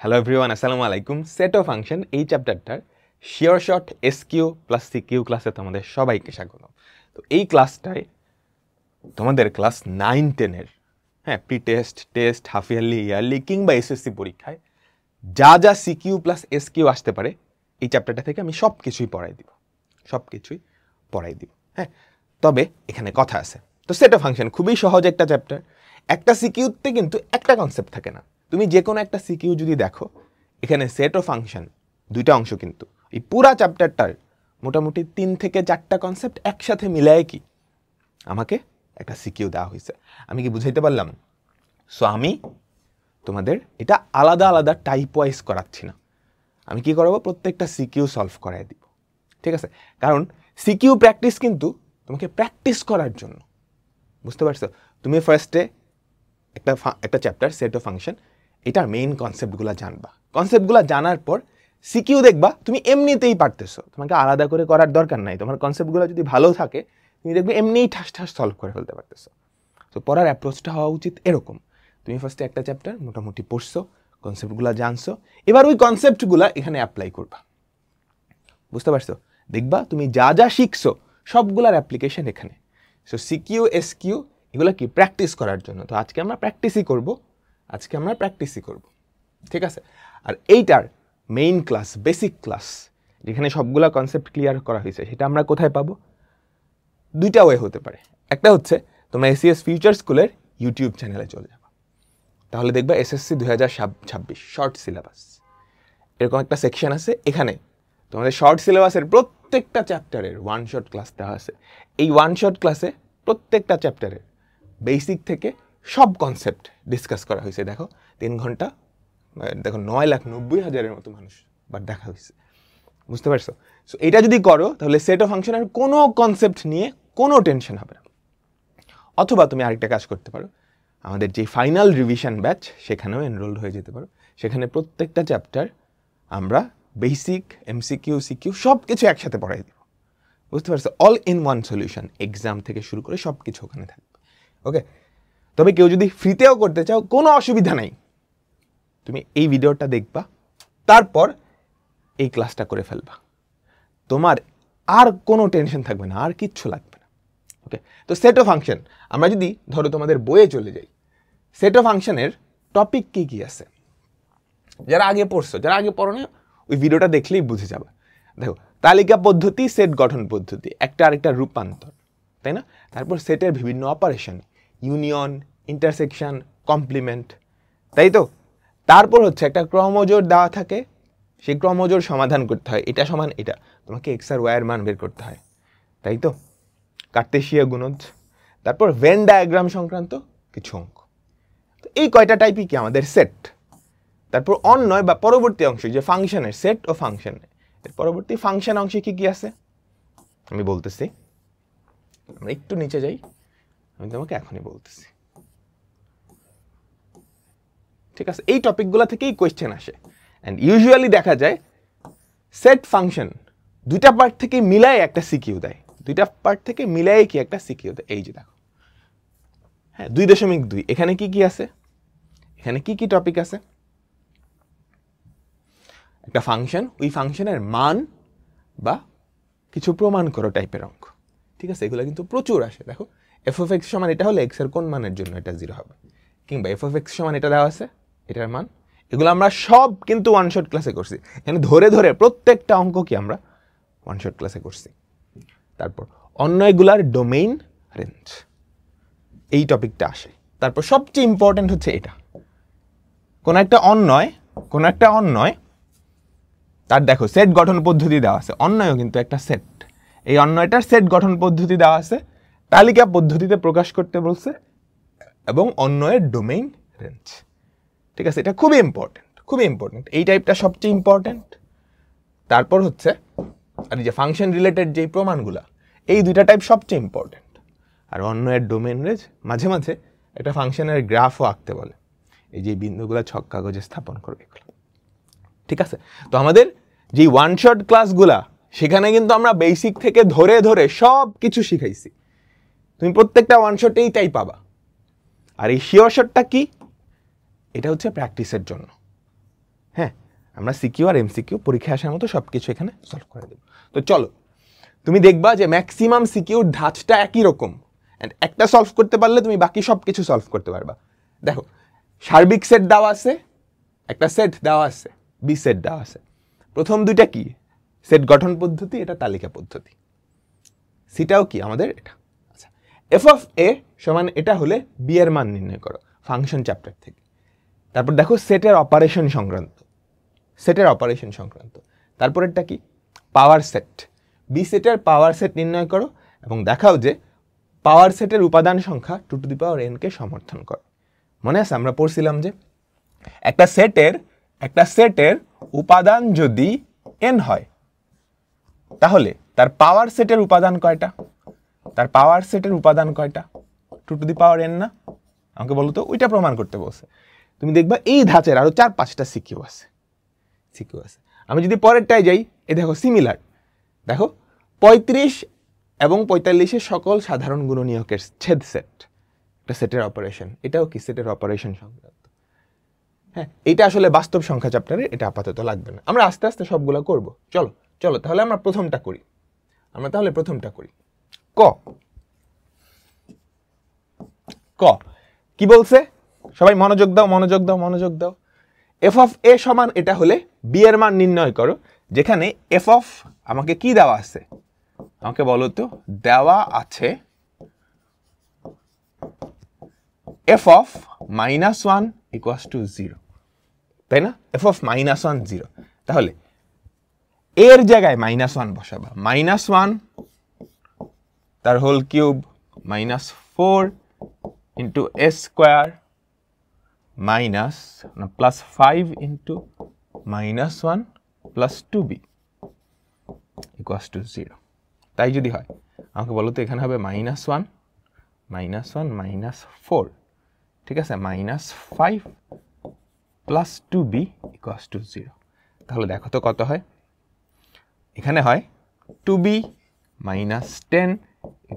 Hello everyone, আসসালামু আলাইকুম। Set of function এই চ্যাপ্টারটার sure short SQ plus CQ ক্লাসে তোমাদের সবাইকে স্বাগত। তো এই ক্লাসটায় তোমাদের ক্লাস 9-10-এর pre test, test, half yearly, yearly কিংবা এসএসসি পরীক্ষায় যা যা সিকিউ প্লাস এসকিউ আসতে পারে এই চ্যাপ্টারটা থেকে আমি সব কিছুই পড়াই দিব। তবে এখানে কথা আছে। তো সেট অফ ফাংশন খুবই সহজ একটা চ্যাপ্টার। একটা সিকিউতে কিন্তু একটা কনসেপ্ট থাকে না। তুমি যে কোনো একটা সিকিউ যদি দেখো, এখানে সেট অফ ফাংশন দুইটা অংশ, কিন্তু এই পুরা চ্যাপ্টারটার মোটামুটি 3 থেকে 4টা কনসেপ্ট একসাথে মিলায় কি আমাকে একটা সিকিউ দেওয়া হয়েছে। আমি কি বুঝাইতে পারলাম? সো আমি তোমাদের এটা আলাদা আলাদা টাইপ ওয়াইজ করাচ্ছি না। আমি কি করাবো, প্রত্যেকটা সিকিউ সলভ করাই দিব, ঠিক আছে? কারণ সিকিউ প্র্যাকটিস কিন্তু তোমাকে প্র্যাকটিস করার জন্য, বুঝতে পারছো? তুমি ফার্স্টে একটা চ্যাপ্টার সেট অফ ফাংশন, এটার মেইন কনসেপ্টগুলো জানবা। কনসেপ্টগুলো জানার পর সিকিউ দেখবা তুমি এমনিতেই পারতেছো, তোমাকে আলাদা করে করার দরকার নাই। তোমার কনসেপ্টগুলো যদি ভালো থাকে, তুমি দেখবে এমনিই ঠাস ঠাস সলভ করে ফেলতে পারতেছো। তো পড়ার অ্যাপ্রোচটা হওয়া উচিত এরকম। তুমি ফার্স্টে একটা চ্যাপ্টার মোটামুটি পড়ছো, কনসেপ্টগুলো জানছো, এবার ওই কনসেপ্টগুলো এখানে অ্যাপ্লাই করবা, বুঝতে পারছো? দেখবা তুমি যা যা শিখছো সবগুলার অ্যাপ্লিকেশন এখানে। সো সিকিউ এসকিউ এগুলো কি প্র্যাকটিস করার জন্য। তো আজকে আমরা প্র্যাকটিসই করব, ঠিক আছে? আর এইটার মেইন ক্লাস, বেসিক ক্লাস, যেখানে সবগুলা কনসেপ্ট ক্লিয়ার করা হয়েছে, সেটা আমরা কোথায় পাবো? দুইটা ওয়ে হতে পারে। একটা হচ্ছে তোমরা এসিএস ফিউচার স্কুলের ইউটিউব চ্যানেলে চলে যাবে, তাহলে দেখবা এসএসসি 2026 শর্ট সিলেবাস এরকম একটা সেকশন আছে। এখানে তোমাদের শর্ট সিলেবাসের প্রত্যেকটা চ্যাপ্টারের ওয়ান শট ক্লাস দেওয়া আছে। এই ওয়ান শট ক্লাসে প্রত্যেকটা চ্যাপ্টারের বেসিক থেকে সব কনসেপ্ট ডিসকাস করা হয়েছে। দেখো 3 ঘন্টা, দেখো 9,90,000-এর মতো মানুষ বাট দেখা হয়েছে, বুঝতে পারছো? সো এটা যদি করো তাহলে সেট অফ ফাংশনের কোনো কনসেপ্ট নিয়ে কোনো টেনশন হবে না। অথবা তুমি আরেকটা কাজ করতে পারো, আমাদের যে ফাইনাল রিভিশন ব্যাচ সেখানেও এনরোল হয়ে যেতে পারো। সেখানে প্রত্যেকটা চ্যাপ্টার আমরা বেসিক, এমসিকিউ, সিকিউ সব কিছু একসাথে পড়াই দিব, বুঝতে পারছো? All in one solution, exam থেকে শুরু করে সব কিছু ওখানে থাকবে। ওকে, তবে কেউ যদি ফ্রিতেও করতে চাও কোনো অসুবিধা নাই, তুমি এই ভিডিওটা দেখবা, তারপর এই ক্লাসটা করে ফেলবা, তোমার আর কোনো টেনশন থাকবে না, আর কিচ্ছু লাগবে না। ওকে, তো সেট অফ ফাংশন আমরা যদি ধরো তোমাদের বইয়ে চলে যাই, সেট অফ ফাংশনের টপিক কি কি আছে, যারা আগে পড়ছো, যারা আগে পড়ো না, ওই ভিডিওটা দেখলেই বুঝে যাবে। দেখো, তালিকা পদ্ধতি, সেট গঠন পদ্ধতি, একটা আরেকটা রূপান্তর, তাই না? তারপর সেটের বিভিন্ন অপারেশন, ইউনিয়ন, ইন্টারসেকশন, কমপ্লিমেন্ট, তাই তো? তারপর হচ্ছে একটা ক্রমজোড় দেওয়া থাকে, সেই ক্রমজোড় সমাধান করতে হয়, এটা সমান এটা, তোমাকে এক্স আর ওয়াই এর মান বের করতে হয়, তাই তো? কার্তেশীয় গুণজ, তারপর ভেন ডায়াগ্রাম সংক্রান্ত কিছু অঙ্ক। তো এই কয়টা টাইপই কি আমাদের সেট। তারপর অন্যয় বা পরবর্তী অংশ, যে ফাংশনের সেট ও ফাংশন, এর পরবর্তী ফাংশন অংশে কি কি আছে আমি বলতেছি। আমরা একটু নিচে যাই, আমি তোমাকে এখনই বলতেছি, ঠিক আছে? এই টপিকগুলো থেকেই কোয়েশ্চেন আসে। অ্যান্ড ইউজুয়ালি দেখা যায় সেট ফাংশন দুইটা পার্ট থেকে মিলাই একটা সিকিউ দেয়, এই যে দেখো, 2.2 এখানে কি কি আছে, এখানে কি কি টপিক আছে? একটা ফাংশন, ওই ফাংশনের মান বা কিছু প্রমাণ করো টাইপের অঙ্ক, ঠিক আছে? এগুলো কিন্তু প্রচুর আসে। দেখো, এফ অফ এক্স সমান এটা হলে এক্স এর কোন মানের জন্য এটা 0 হবে, কিংবা এফ অফ এক্স সমান এটা দেওয়া আছে, এটার মান। এগুলো আমরা সব কিন্তু ওয়ান শট ক্লাসে করছি। এখানে ধরে ধরে প্রত্যেকটা অঙ্ক কি আমরা ওয়ান শট ক্লাসে করছি। তারপর অন্যয়গুলার ডোমেইন, রেঞ্জ, এই টপিকটা আসে। তারপর সবচেয়ে ইম্পর্টেন্ট হচ্ছে এটা, কোন একটা অন্যয় তার দেখো সেট গঠন পদ্ধতি দেওয়া আছে। অন্যয়ও কিন্তু একটা সেট, এই অন্যয়টার সেট গঠন পদ্ধতি দেওয়া আছে, তালিকা পদ্ধতিতে প্রকাশ করতে বলছে, এবং অন্যয়ের ডোমেইন, রেঞ্জ, ঠিক আছে? এটা খুবই ইম্পর্টেন্ট, এই টাইপটা সবচেয়ে ইম্পর্টেন্ট। তারপর হচ্ছে আর এই যে ফাংশন রিলেটেড যেই প্রমাণগুলা, এই দুইটা টাইপ সবচেয়ে ইম্পর্টেন্ট। আর অন্যয়ের ডোমেইন, রেঞ্জ, মাঝে মাঝে একটা ফাংশনের গ্রাফও আঁকতে বলে, এই যে বিন্দুগুলা ছক কাগজে স্থাপন করবে, এগুলো, ঠিক আছে? তো আমাদের যে ওয়ান শট ক্লাসগুলা, সেখানে কিন্তু আমরা বেসিক থেকে ধরে ধরে সব কিছু শিখাইছি। তুমি প্রত্যেকটা ওয়ান শটেই তাই পাবা। আর এই শিওর শটটা কি? এটা হচ্ছে প্র্যাকটিসের জন্য, আমরা সিকিউ আর এমসিকিউ পরীক্ষায় আসার মতো সব কিছু এখানে সলভ করে দেব। তো চলো, তুমি দেখবা যে ম্যাক্সিমাম সিকিউর ধাঁচটা একই রকম, অ্যান্ড একটা সলভ করতে পারলে তুমি বাকি সব কিছু সলভ করতে পারবা। দেখো, সার্বিক সেট দেওয়া আছে, একটা সেট দেওয়া আছে, বি সেট দেওয়া আছে। প্রথম দুইটা কি? সেট গঠন পদ্ধতি, এটা তালিকা পদ্ধতি। সিটাও কি আমাদের এটা। আচ্ছা, এফ অফ এ সমান এটা হলে বি এর মান নির্ণয় করো ফাংশন চ্যাপ্টার থেকে। তারপর দেখো সেটের অপারেশন সংক্রান্ত, সেটের অপারেশন সংক্রান্ত। তারপরেরটা কি? Power set. বি সেটের পাওয়ার সেট নির্ণয় করো এবং দেখাও যে পাওয়ার সেটের উপাদান সংখ্যা 2n কে সমর্থন করে। মনে আছে আমরা পড়ছিলাম যে একটা সেটের উপাদান যদি n হয় তাহলে তার পাওয়ার সেটের উপাদান কয়টা? তার পাওয়ার সেটের উপাদান কয়টা? 2n না? আমাকে বলো তো, ওইটা প্রমাণ করতে বলছে। তুমি দেখবা এই ধাঁচের আরো 4-5টা সিকিউ আছে। আমি যদি পরেরটায় যাই, এই দেখো সিমিলার। দেখো 35 এবং 45-এর সকল সাধারণ গুণনীয়কের ছেদ সেট, একটা সেটের অপারেশন। এটাও কি সেটের অপারেশন সংক্রান্ত। হ্যাঁ, এটা আসলে বাস্তব সংখ্যা চ্যাপ্টারে, এটা আপাতত লাগবে না, আমরা আস্তে আস্তে সবগুলো করব। চলো তাহলে আমরা প্রথমটা করি। ক কি বলছে? সবাই মনোযোগ দাও। এফ অফ এ সমান এটা হলে বি এর মান নির্ণয় করো, যেখানে এফ অফ আমাকে কি দেওয়া আছে? আমাকে বলো তো, দেওয়া আছে এফ অফ -1 = 0, তাই না? F of -1 0। তাহলে এর জায়গায় -1 বসাবা। -1 তার হোল কিউব -4 × a² +5 × -1 + 2b = 0। তাই যদি হয় আমাকে বলো তো, এখানে হবে -1 -4, ঠিক আছে, -5 + 2b = 0। তাহলে দেখো তো কত হয়। এখানে হয় 2b - 10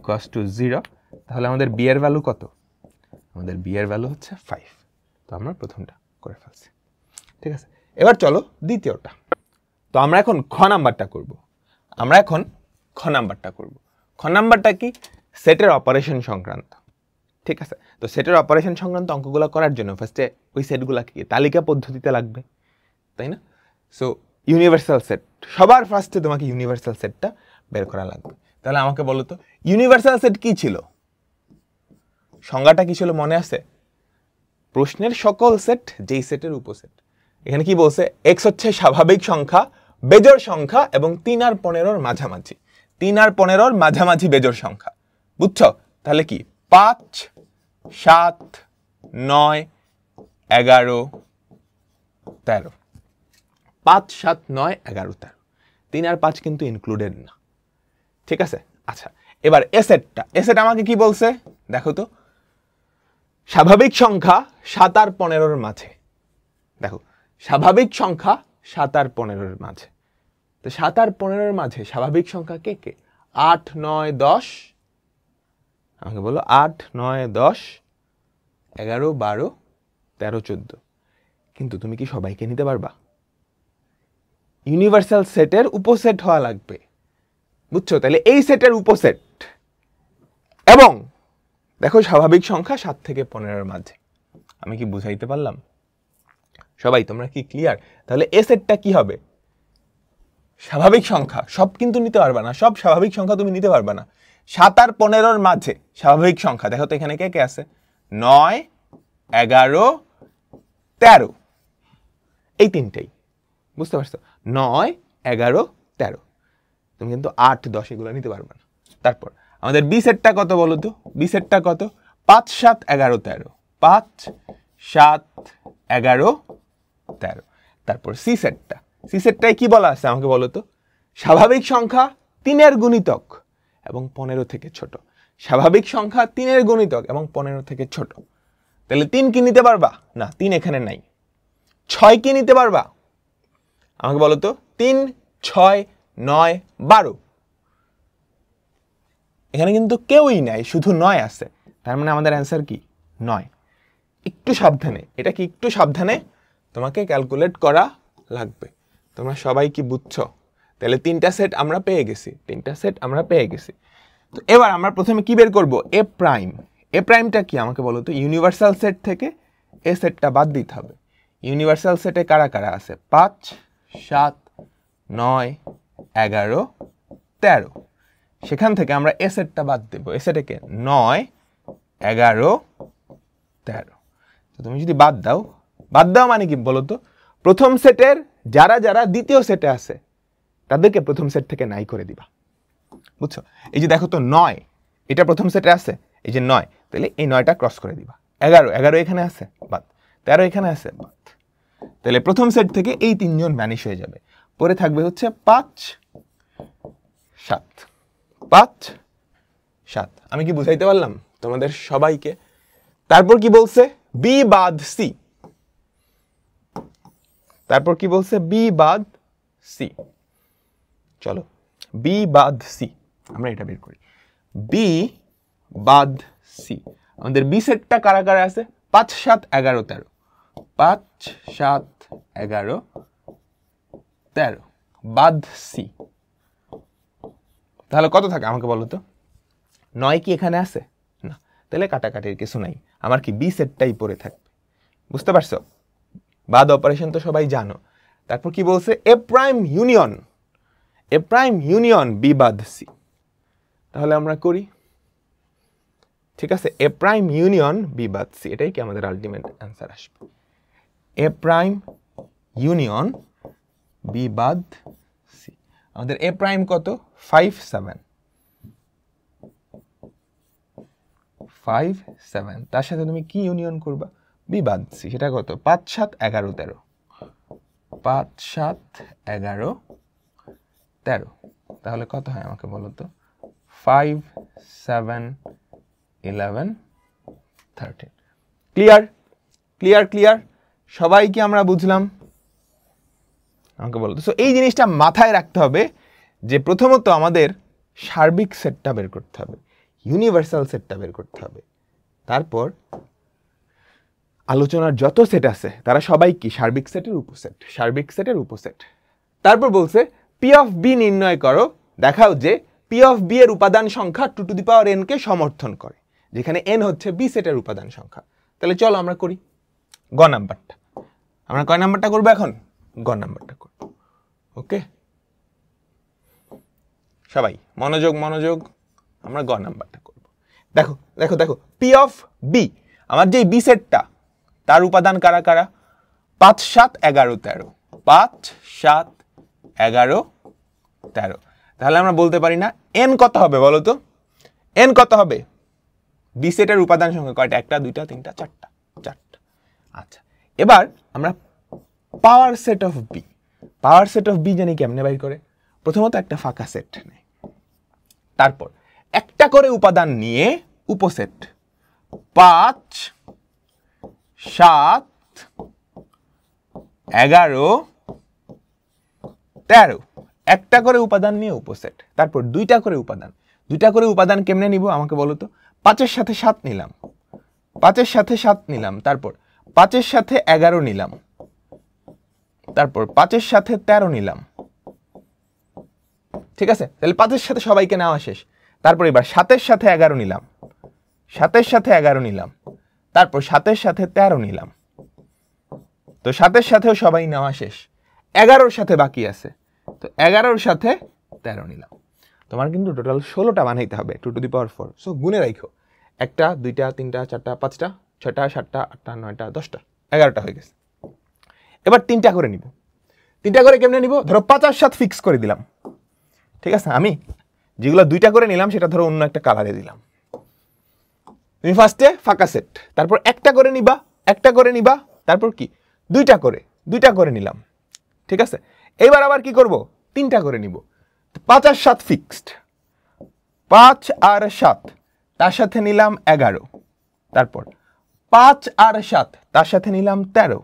= 0। তাহলে আমাদের b এর ভ্যালু কত? আমাদের b এর ভ্যালু হচ্ছে 5। তো আমরা প্রথমটা করে ফেলছি, ঠিক আছে। এবার চলো দ্বিতীয়টা। তো আমরা এখন খ নাম্বারটা করব। খ নাম্বারটা কি? সেটের অপারেশন সংক্রান্ত, ঠিক আছে। তো সেটের অপারেশন সংক্রান্ত অঙ্কগুলো করার জন্য ফার্স্টে ওই সেটগুলোকে তালিকা পদ্ধতিতে লাগবে, তাই না? সো ইউনিভার্সাল সেট, সবার ফার্স্টে তোমাকে ইউনিভার্সাল সেটটা বের করা লাগবে। তাহলে আমাকে বলো তো, ইউনিভার্সাল সেট কি ছিল? সংজ্ঞাটা কি ছিল মনে আছে? প্রশ্নের সকল সেট যেই সেটের উপসেট। এখানে কি বলছে? x হচ্ছে স্বাভাবিক সংখ্যা, বেজোড় সংখ্যা এবং 3 আর 15-র মাঝামাঝি। 3 আর 15-র মাঝামাঝি বেজোড় সংখ্যা, বুঝছো? তাহলে কি 5, 7, 9, 11, 13। 5, 7, 9, 11, 13। 3 আর 5 কিন্তু ইনক্লুডেড না, ঠিক আছে। আচ্ছা, এবার এ সেট আমাকে কি বলছে দেখো তো, স্বাভাবিক সংখ্যা 7 আর 15-র মাঝে। দেখো, স্বাভাবিক সংখ্যা 7 আর 15-র মাঝে। তো 7 আর 15-র মাঝে স্বাভাবিক সংখ্যা কে কে? 8, 9, 10। আমাকে বলো 8, 9, 10, 11, 12, 13, 14। কিন্তু তুমি কি সবাইকে নিতে পারবা? ইউনিভার্সাল সেটের উপসেট হওয়া লাগবে, বুঝছো? তাহলে এই সেটের উপসেট এবং দেখো স্বাভাবিক সংখ্যা 7 থেকে 15-র মাঝে। আমি কি বুঝাইতে পারলাম? সবাই তোমরা কি ক্লিয়ার? তাহলে এ সেটটা কি হবে? স্বাভাবিক সংখ্যা সব কিন্তু নিতে পারবা না, সব স্বাভাবিক সংখ্যা তুমি নিতে পারবা না। 7 আর 15-র মাঝে স্বাভাবিক সংখ্যা, দেখো তো এখানে কে কে আছে? 9, 11, 13, এই তিনটেই, বুঝতে পারছো? 9, 11, 13। তুমি কিন্তু 8, 10 এগুলো নিতে পারবে না। তারপর আমাদের বি সেটটা কত বলো তো? বি সেটটা কত? 5, 7, 11, 13। 5, 7, 11, 13। তারপর সি সেটটায় কি বলা আছে আমাকে বলো তো? স্বাভাবিক সংখ্যা 3-এর গুণিতক এবং 15 থেকে ছোট। স্বাভাবিক সংখ্যা 3-এর গুণিতক এবং 15 থেকে ছোট। তাহলে 3 কি নিতে পারবা? না, 3 এখানে নাই। 6 কি নিতে পারবা? আমাকে বলো তো, 3, 6, 9, 12। এখানে কিন্তু কেউই নাই, শুধু 9 আছে। তার মানে আমাদের অ্যান্সার কি? 9। একটু সাবধানে, এটা কি একটু সাবধানে তোমাকে ক্যালকুলেট করা লাগবে। তোমরা সবাই কি বুঝছো? তাহলে তিনটা সেট আমরা পেয়ে গেছি। তো এবার আমরা প্রথমে কি বের করব? এ প্রাইম। এ প্রাইমটা কি আমাকে বলো তো? ইউনিভার্সাল সেট থেকে এ সেটটা বাদ দিতে হবে। ইউনিভার্সাল সেটে কারা কারা আছে? 5, 7, 9, 11, 13। সেখান থেকে আমরা এ সেটটা বাদ দেব। এ সেটে কে? 9, 11, 13। তো তুমি যদি বাদ দাও মানে কি বলো তো? প্রথম সেটের যারা যারা দ্বিতীয় সেটে আছে তাদেরকে প্রথম সেট থেকে নাই করে দিবা। বুঝছো? এই যে দেখো তো 9 এটা প্রথম সেটে আছে, এই যে 9, তাহলে এই 9টা ক্রস করে দিবা। 11 এখানে আছে, বাদ। 13 এখানে আছে, বাদ। তাহলে প্রথম সেট থেকে এই তিনজন ভ্যানিশ হয়ে যাবে। পরে থাকবে হচ্ছে 5, 7। 5, 7। আমি কি বুঝাইতে পারলাম তোমাদের সবাইকে? তারপর কি বলছে? বি বাদ সি। তারপর কি বলছে? বি বাদ সি। চলো বি বাদ সি আমরা এটা বের করি। বি বাদ সি, আমাদের বি সেটটা কারা কারা আছে? 5, 7, 11, 13। 5, 7, 11, 13 বাদ সি। তাহলে কত থাকে আমাকে বলো তো? 9 কি এখানে আছে? না, তাহলে কাটাকাটির কিছু নাই, আমার কি বি সেটটাই পড়ে থাকবে। বুঝতে পারছো? বাদ অপারেশন তো সবাই জানো। তারপর কি বলছে? এ প্রাইম ইউনিয়ন বি বাদ সি। তাহলে আমরা করি, ঠিক আছে? এ প্রাইম ইউনিয়ন বি বাদ সি, এটাই কি আমাদের আলটিমেট অ্যান্সার আসবে। এ প্রাইম ইউনিয়ন বি বাদ সি। আমাদের এ প্রাইম কত? 5, 7। 5, 7, তার সাথে তুমি কি ইউনিয়ন করবা? বি বাদ সি। সেটা কত? 5, 7, 11, 13। 5, 7, 11, 13। তাহলে কত হয় আমাকে বলো তো? 5, 7, 11, 13। ক্লিয়ার? সবাই কি আমরা বুঝলাম? আমাকে বলো তো। সো এই জিনিসটা মাথায় রাখতে হবে যে প্রথমত আমাদের সার্বিক সেটটা বের করতে হবে, ইউনিভার্সাল সেটটা বের করতে হবে। তারপর আলোচনার যত সেট আছে তারা সবাই কি? সার্বিক সেটের উপসেট। তারপর বলছে পি অফ বি নির্ণয় করো, দেখাও যে পি অফ বি এর উপাদান সংখ্যা 2 টু দি পাওয়ার n কে সমর্থন করে, যেখানে n হচ্ছে বি সেটের উপাদান সংখ্যা। তাহলে চলো আমরা করি গ নাম্বারটা। আমরা কয় নাম্বারটা করবো এখন? গ নাম্বারটা করব। ওকে, সবাই মনোযোগ, আমরা গ নাম্বারটা করব। দেখো পি অফ বি, আমার যে বি সেটটা তার উপাদান কারা কারা? 5, 7, 11, 13। 5, 7, 11, 13। তাহলে আমরা বলতে পারি না n কত হবে বলো তো? n কত হবে? বি সেটের উপাদান সংখ্যা কয়টা? 1, 2, 3, 4টা। আচ্ছা, এবার আমরা পাওয়ার সেট অফ বি জানি কেমনে বাইর করে? প্রথমত একটা ফাঁকা সেট নেই, তারপর একটা করে উপাদান নিয়ে উপসেট। 5, 7, 11, 13 একটা করে উপাদান নিয়ে উপসেট। তারপর দুইটা করে উপাদান কেমনে নিব আমাকে বলো তো? 5-এর সাথে 7 নিলাম, 5-এর সাথে 7 নিলাম, তারপর 5-এর সাথে 11 নিলাম, তারপর 5-এর সাথে 13 নিলাম। ঠিক আছে, তাহলে 5-এর সাথে সবাইকে নেওয়া শেষ। তারপর এবার 7-এর সাথে 11 নিলাম, 7-এর সাথে 11 নিলাম, তারপর 7-এর সাথে 13 নিলাম। তো 7-এর সাথেও সবাই নেওয়া শেষ, 11-র সাথে বাকি আছে, তো 11-র সাথে 13 নিলাম। তোমার কিন্তু টোটাল 16টা বানাইতে হবে 2 টু দি পাওয়ার 4। সো গুনে রাখো, 1টা 2টা 3টা 4টা 5টা 6টা 7টা 8টা 9টা 10টা 11টা হয়ে গেছে। এবার 3টা করে নিব। 3টা করে কেমনে নিব? ধরো 5 আর 7 ফিক্স করে দিলাম। ঠিক আছে, আমি যেগুলো 2টা করে নিলাম সেটা ধরো অন্য একটা কালারে দিলাম। তুমি ফার্স্টে ফাঁকা সেট, তারপর একটা করে নিবা, তারপর কি 2টা করে নিলাম। ঠিক আছে, এইবার আবার কি করব? 3টা করে নিব। 5 আর 7 ফিক্সড, 5 আর 7 তার সাথে নিলাম 11, তারপর 5 আর 7 তার সাথে নিলাম 13,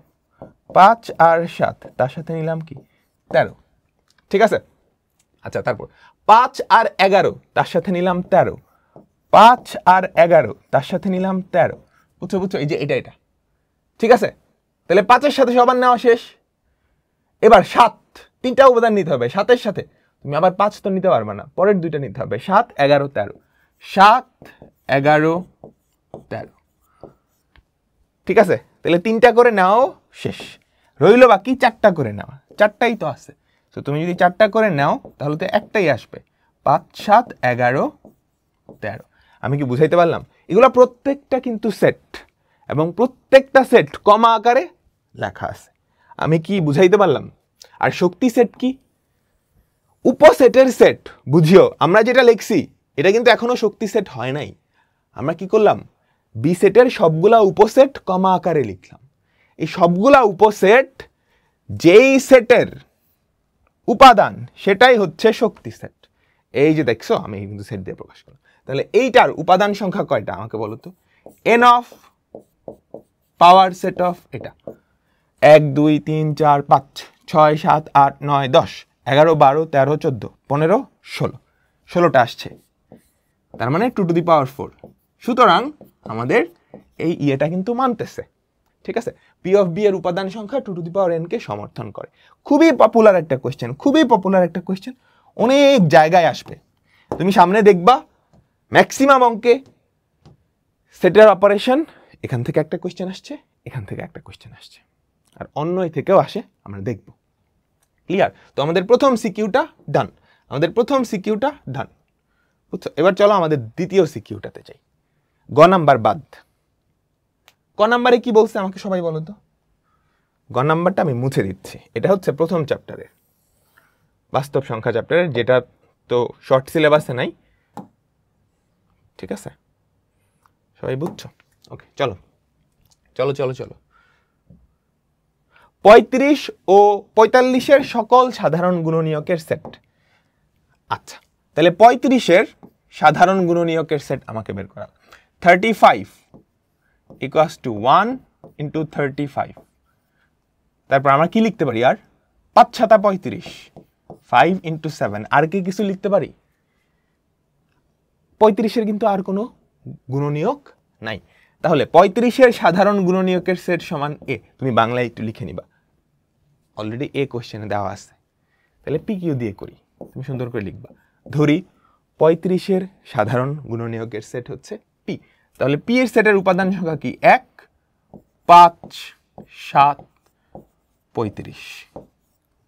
5 আর 7 তার সাথে নিলাম কি 13। ঠিক আছে, আচ্ছা, তারপর 5 আর 11 তার সাথে নিলাম 13, 5 আর 11 তার সাথে নিলাম 13। বুঝছো? এই যে এটা। ঠিক আছে, তাহলে 5-এর সাথে সবার নেওয়া শেষ। এবার 7, 3টা উপাদান নিতে হবে। 7-এর সাথে তুমি আবার 5 তো নিতে পারবে না, পরের 2টা নিতে হবে। 7, 11, 13, 7, 11, 13। ঠিক আছে, তাহলে 3টা করে নাও, শেষ। রইল বাকি 4টা করে নেওয়া, 4টাই তো আছে। তো তুমি যদি 4টা করে নাও তাহলে তো একটাই আসবে, 5, 7, 11, 13। আমি কি বুঝাইতে পারলাম? এগুলো প্রত্যেকটা কিন্তু সেট, এবং প্রত্যেকটা সেট কমা আকারে লেখা আছে। আমি কি বুঝাইতে পারলাম? আর শক্তি সেট কি? উপসেটের সেট। বুঝিও আমরা যেটা লিখছি এটা কিন্তু এখনো শক্তি সেট হয় নাই। আমরা কি করলাম? বি সেটের সবগুলা উপসেট কমা আকারে লিখলাম। এই সবগুলা উপসেট যেই সেটের উপাদান সেটাই হচ্ছে শক্তি সেট। এই যে দেখছো আমি কিন্তু সেট দিয়ে প্রকাশ করলাম। তাহলে এইটার উপাদান সংখ্যা কয়টা আমাকে বলো তো? N of power set of এটা 1, 2, 3, 4, 5, 6, 7, 8, 9, 10, 11, 12, 13, 14, 15, 16, 16টা আসছে, তার মানে 2 to the power 4। সুতরাং আমাদের এই ইয়েটা কিন্তু মানতেছে। ঠিক আছে, পি অফ বি এর উপাদান সংখ্যা 2 to the power n কে সমর্থন করে। খুবই পপুলার একটা কোয়েশ্চেন, খুবই পপুলার একটা কোয়েশ্চেন, অনেক জায়গায় আসবে। তুমি সামনে দেখবা ম্যাক্সিমাম অঙ্কে সেটের অপারেশন এখান থেকে একটা কোয়েশ্চেন আসছে, এখান থেকে একটা কোয়েশ্চেন আসছে, আর অন্য থেকেও আসে, আমরা দেখব। ক্লিয়ার? তো আমাদের প্রথম সিকিউটা ডান, আমাদের প্রথম সিকিউটা ডান। বুঝছো? এবার চলো আমাদের দ্বিতীয় সিকিউটাতে যাই। গ নাম্বার বাদ। ক নাম্বারে কি বলছে আমাকে সবাই বলো তো? গ নাম্বারটা আমি মুছে দিচ্ছি। এটা হচ্ছে প্রথম চ্যাপ্টারের, বাস্তব সংখ্যা চ্যাপ্টারের, যেটা তো শর্ট সিলেবাসে নাই। ঠিক আছে, সবাই বুঝছো? ওকে, চলো চলো চলো চলো। 35 ও 45-এর সকল সাধারণ গুণনীয়কের সেট। আচ্ছা, তাহলে 35-এর সাধারণ গুণনীয়কের সেট আমাকে বের করা। 35 equals to 1 into 35। তারপর আমরা কি লিখতে পারি? আর 5 × 7 = 35, 5 into 7। আর কি কিছু লিখতে পারি? 35-এর কিন্তু আর কোনো গুণনীয়ক নাই। তাহলে 35-এর সাধারণ গুণনীয়কের সেট সমান এ। তুমি বাংলায় একটু লিখে নিবা, অলরেডি এ কোশ্চেনে দেওয়া আছে। তাহলে পি কিউ দিয়ে করি, তুমি সুন্দর করে লিখবা। ধরি 35-এর সাধারণ গুণনীয়কের সেট হচ্ছে পি। তাহলে পি এর সেটের উপাদান সংখ্যা কি? 1, 5, 7, 35।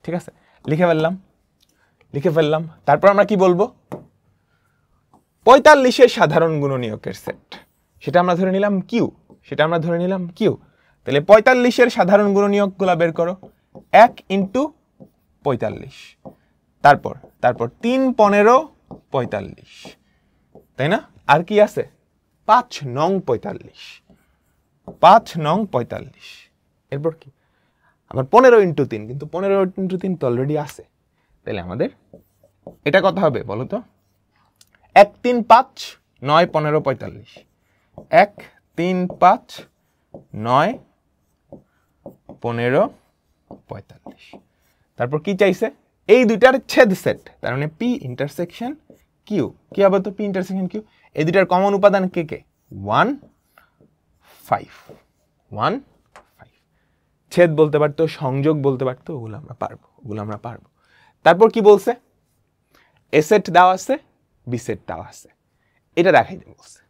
ঠিক আছে, লিখে ফেললাম। তারপর আমরা কি বলবো? 45-এর সাধারণ গুণনীয়কের সেট, সেটা আমরা ধরে নিলাম কিউ। তাহলে 45-এর সাধারণ গুণনীয়কগুলো বের করো। 1 into 45, তারপর 3, 15, 45, তাই না? আর কি আছে? 5 নং 45। এরপর কি? আবার 15 into 3, কিন্তু 15 into 3 তো অলরেডি আছে। তাহলে আমাদের এটা কত হবে বলো তো? 1, 3, 5, 9, 15, 45। 1, 3, 5, 9, 15, 45। তারপর কি চাইছে? এই দুইটার ছেদ সেট, তার মানে পি ইন্টারসেকশন কিউ। কি হবে তো? P intersection Q. এই দুইটার কমন উপাদান কে কে? 1, 5। ছেদ বলতে পারতো, সংযোগ বলতে পারতো, ওগুলো আমরা পারবো। তারপর কি বলছে? এ সেট দেওয়া আছে, বি সেট দেওয়া আছে, এটা দেখাইতে বলছে।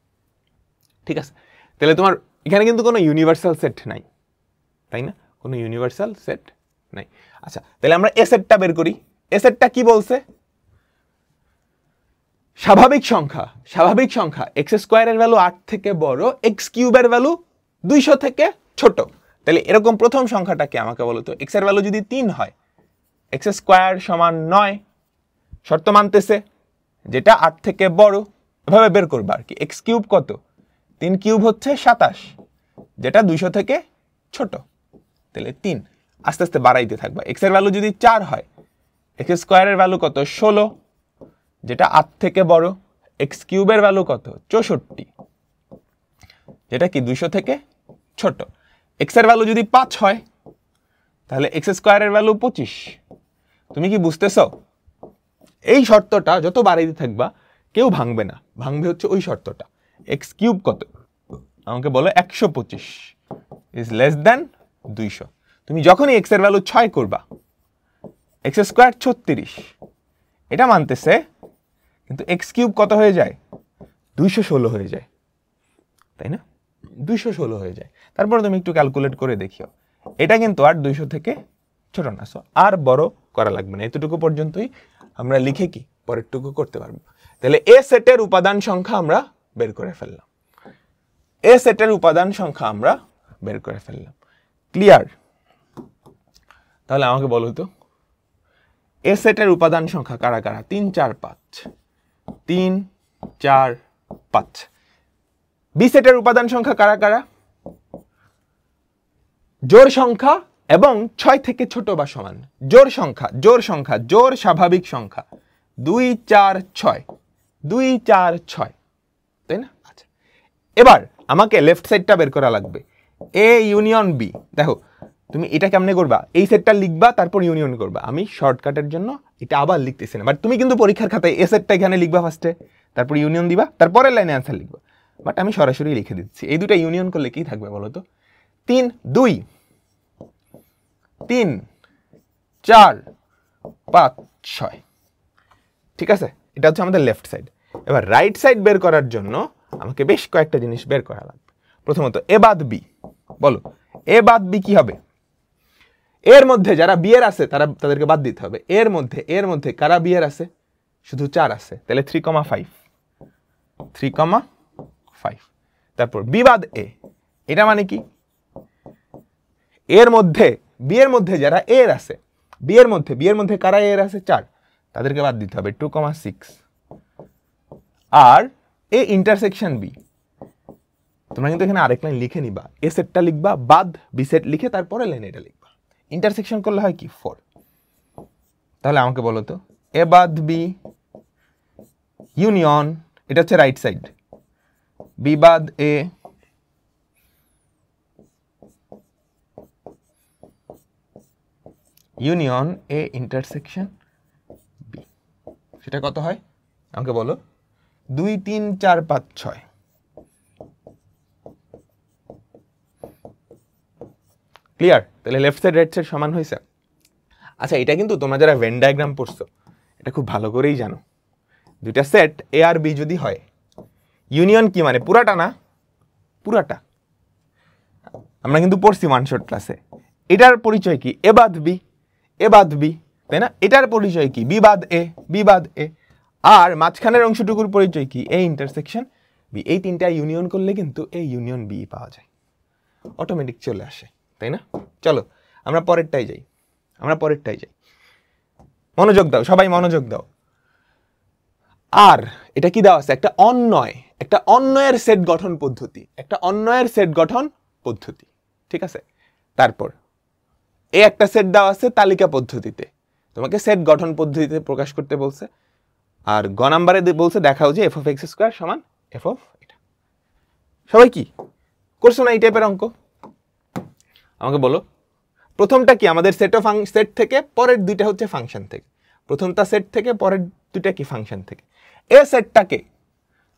ঠিক আছে, তাহলে তোমার এখানে কিন্তু কোনো ইউনিভার্সাল সেট নাই, তাই না? কোনো ইউনিভার্সাল সেট নাই। আচ্ছা, তাহলে আমরা এ সেটটা বের করি। এ সেটটা কি বলছে? স্বাভাবিক সংখ্যা x² এর ভ্যালু 8 থেকে বড়, x³ এর ভ্যালু 200 থেকে ছোট। তাহলে এরকম প্রথম সংখ্যাটাকে আমাকে বলো তো, x এর ভ্যালু যদি 3 হয়, x² সমান 9, শর্ত মানতেছে যেটা 8 থেকে বড়, এভাবে বের করবা আর কি। x³ কত? 3³ হচ্ছে 27, যেটা 200 থেকে ছোট। তাহলে 3 আস্তে আস্তে বাড়াইতে থাকবা। x এর ভ্যালু যদি 4 হয়, x² এর ভ্যালু কত? 16, যেটা 8 থেকে বড়। x³ এর ভ্যালু কত? 64, যেটা কি 200 থেকে ছোট। x এর ভ্যালু যদি 5 হয়, তাহলে x² এর ভ্যালু 25। তুমি কি বুঝতেছো? এই শর্তটা যত বাড়াইতে থাকবা কেউ ভাঙবে না, ভাঙবে হচ্ছে ওই শর্তটা। x³ কত? আমাকে বলো 125 ইজ লেস দ্যান 200। তুমি যখনই x এর ভ্যালু 6 করবা, এক্স স্কোয়ার 36, এটা মানতেছে, কিন্তু এক্স কিউব কত হয়ে যায়? 216 হয়ে যায়, তাই না? 216 হয়ে যায়। তারপরে তুমি একটু ক্যালকুলেট করে দেখিও, এটা কিন্তু আর 200 থেকে ছোট না, সো আর বড় করা লাগবে না, এতটুকু পর্যন্তই আমরা লিখে কি পরেরটুকু করতে পারবো। তাহলে এ সেটের উপাদান সংখ্যা আমরা বের করে ফেললাম, এ সেটের উপাদান সংখ্যা আমরা বের করে ফেললাম। ক্লিয়ার? তাহলে আমাকে বলো তো, এ সেটের উপাদান সংখ্যা কারা কারা? 3 4 5, 3 4 5। বি সেটের উপাদান সংখ্যা কারা কারা? জোড় সংখ্যা এবং 6 থেকে ছোট বা সমান। জোড় সংখ্যা, জোড় সংখ্যা, জোড় স্বাভাবিক সংখ্যা 2 4 6, 2 4 6, তাই না? আচ্ছা, এবার আমাকে লেফট সাইডটা বের করা লাগবে, এ ইউনিয়ন বি। দেখো তুমি এটা কেমনে করবা, এই সেটটা লিখবা তারপর ইউনিয়ন করবা। আমি শর্টকাটের জন্য এটা আবার লিখতেছি না, বাট তুমি কিন্তু পরীক্ষার খাতায় এ সেটটা এখানে লিখবা ফার্স্টে, তারপর ইউনিয়ন দিবা, তারপরের লাইনে অ্যান্সার লিখবা। বাট আমি সরাসরি লিখে দিচ্ছি, এই দুটা ইউনিয়ন করলে কি থাকবে বলো তো? 3 2 3 4 5 6, ঠিক আছে? এটা হচ্ছে আমাদের লেফট সাইড। এবার রাইট সাইড বের করার জন্য আমাকে বেশ কয়েকটা জিনিস বের করা লাগবে। প্রথমত এ বাদ বি, বলো এ বাদ বি কি হবে? এর মধ্যে যারা বি এর আছে তাদেরকে বাদ দিতে হবে। এর মধ্যে কারা বি এর আছে? শুধু 4 আছে, তাহলে 3,5, 3,5। তারপর বি বাদ এ, এটা মানে কি? এর মধ্যে বি এর মধ্যে যারা এ এর আছে, বি এর মধ্যে কারা এ এর আছে? 4, তাদেরকে বাদ দিতে হবে 2,6। আর এ ইন্টারসেকশন বি, তোমরা কিন্তু এখানে আরেক লাইন লিখে নিবা, এ সেটটা লিখবা বাদ বি সেট লিখে তারপরে লাইন এটা লিখবা। ইন্টারসেকশন করলে হয় কি 4। তাহলে আমাকে বলো তো, এ বাদ বি ইউনিয়ন, এটা হচ্ছে রাইট সাইড, বি বাদ A union A intersection B, সেটা কত হয় আমাকে বলো? 2 3 4 5 6। ক্লিয়ার? তাহলে লেফট সাইড রাইট সাইড সমান হয়েছে। আচ্ছা, এটা কিন্তু তোমরা যারা ভেন ডায়াগ্রাম পড়ছো এটা খুব ভালো করেই জানো, দুইটা সেট এ আর বি যদি হয়, ইউনিয়ন কি মানে? পুরাটা না, পুরাটা আমরা কিন্তু পড়ছি ওয়ান শট ক্লাসে। এটার পরিচয় কি? এ বাদ বি, এ বাদ বি, তাই না? এটার পরিচয় কি? বি বাদ এ, বি বাদ এ। আর মাঝখানের অংশটুকুর পরিচয় কি? A intersection B. এই তিনটা ইউনিয়ন করলে কিন্তু এ ইউনিয়ন বি পাওয়া যায়, অটোমেটিক চলে আসে, তাই না? চলো আমরা পরেরটাই যাই, মনোযোগ দাও সবাই, মনোযোগ দাও। আর এটা কি দেওয়া আছে? একটা অন্বয়ের সেট গঠন পদ্ধতি, ঠিক আছে? তারপর এ একটা সেট দেওয়া আছে তালিকা পদ্ধতিতে, তোমাকে সেট গঠন পদ্ধতিতে প্রকাশ করতে বলছে। আর গ নাম্বারে বলছে দেখাও যে f of x স্কয়ার সমান f of এটা। সবাই কি করছো না এই টাইপের অঙ্ক? আমাকে বলো, প্রথমটা কি? আমাদের সেট থেকে, পরের দুইটা হচ্ছে ফাংশন থেকে। প্রথমটা সেট থেকে, পরের দুইটা কি? ফাংশন থেকে। এ সেটটাকে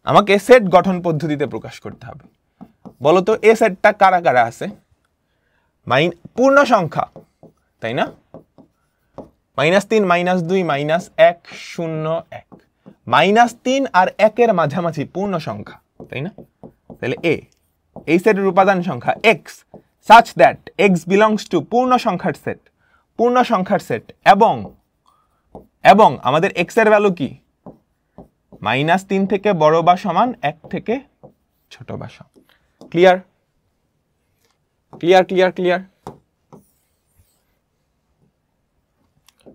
আমাকে সেট গঠন পদ্ধতিতে প্রকাশ করতে হবে। বলো তো এ সেটটা কারা কারা আছে? পূর্ণ সংখ্যা, তাই না? -3 -2 -1 0 1, -3 আর 1 এর মাঝামাঝি পূর্ণ সংখ্যা, তাই না? তাহলে এই সেটের উপাদান সংখ্যা x such that x belongs to পূর্ণ সংখ্যার সেট এবং আমাদের x এর ভ্যালু কি? -3 থেকে বড় বা সমান 1 থেকে ছোট বা সমান। ক্লিয়ার?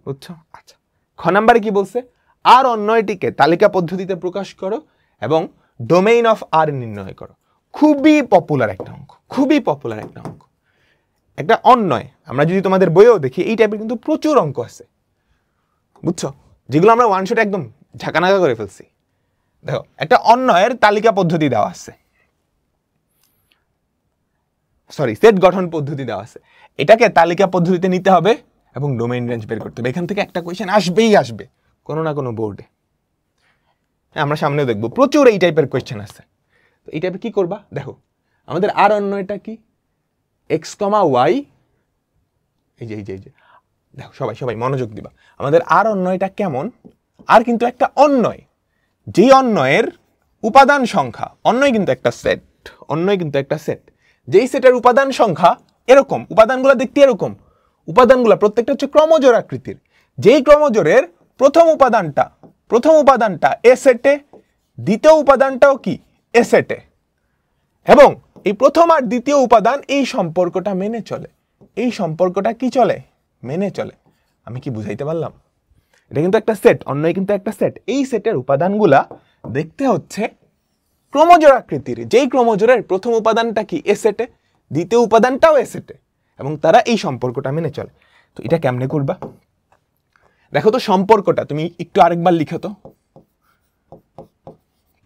বুঝছো? আচ্ছা, খ নাম্বারে কি বলছে? আর অন্যটিকে তালিকা পদ্ধতিতে প্রকাশ করো এবং ডোমেইন অফ আর নির্ণয় করো। খুবই পপুলার একটা অঙ্ক, একটা অন্যয়। আমরা যদি তোমাদের বইয়েও দেখি এই টাইপের কিন্তু প্রচুর অঙ্ক আছে, বুঝছো, যেগুলো আমরা ওয়ান শটে একদম ঝাঁকানাকা করে ফেলছি। দেখো, একটা অন্যয়ের তালিকা পদ্ধতি দেওয়া আছে, সেট গঠন পদ্ধতি দেওয়া আছে। এটাকে তালিকা পদ্ধতিতে নিতে হবে এবং ডোমেইন রেঞ্জ বের করতে হবে। এখান থেকে একটা কোয়েশ্চেন আসবে কোনো না কোনো বোর্ডে। আমরা সামনেও দেখবো প্রচুর এই টাইপের কোয়েশ্চেন আছে। তো এই টাইপের কি করবা? দেখো, আমাদের আর অন্যটা কি? x, y, এই যে দেখো সবাই সবাই মনোযোগ দিবা, আমাদের আর অন্যয়টা কেমন, আর কিন্তু একটা অন্যয়, যেই অন্যয়ের উপাদান সংখ্যা, অন্যয় কিন্তু একটা সেট, অন্যয় কিন্তু একটা সেট, যেই সেটের উপাদান সংখ্যা এরকম, উপাদানগুলো দেখতে এরকম, উপাদানগুলো প্রত্যেকটা হচ্ছে ক্রমজোড় আকৃতির, যেই ক্রমজোড়ের প্রথম উপাদানটা এ সেটে, দ্বিতীয় উপাদানটাও কি এ সেটে, এবং এই প্রথম আর দ্বিতীয় উপাদান এই সম্পর্কটা মেনে চলে, এই সম্পর্কটা কি চলে, মেনে চলে। আমি কি বুঝাইতে পারলাম? এটা কিন্তু একটা সেট, অন্যই কিন্তু একটা সেট, এই সেটের উপাদানগুলা দেখতে হচ্ছে ক্রমজোড় আকৃতির, যেই ক্রমজোড়ের প্রথম উপাদানটা কি এ সেটে, দ্বিতীয় উপাদানটাও এ সেটে, এবং তারা এই সম্পর্কটা মেনে চলে। তো এটা কেমনে করবা? দেখো তো সম্পর্কটা তুমি একটু আরেকবার লিখো তো,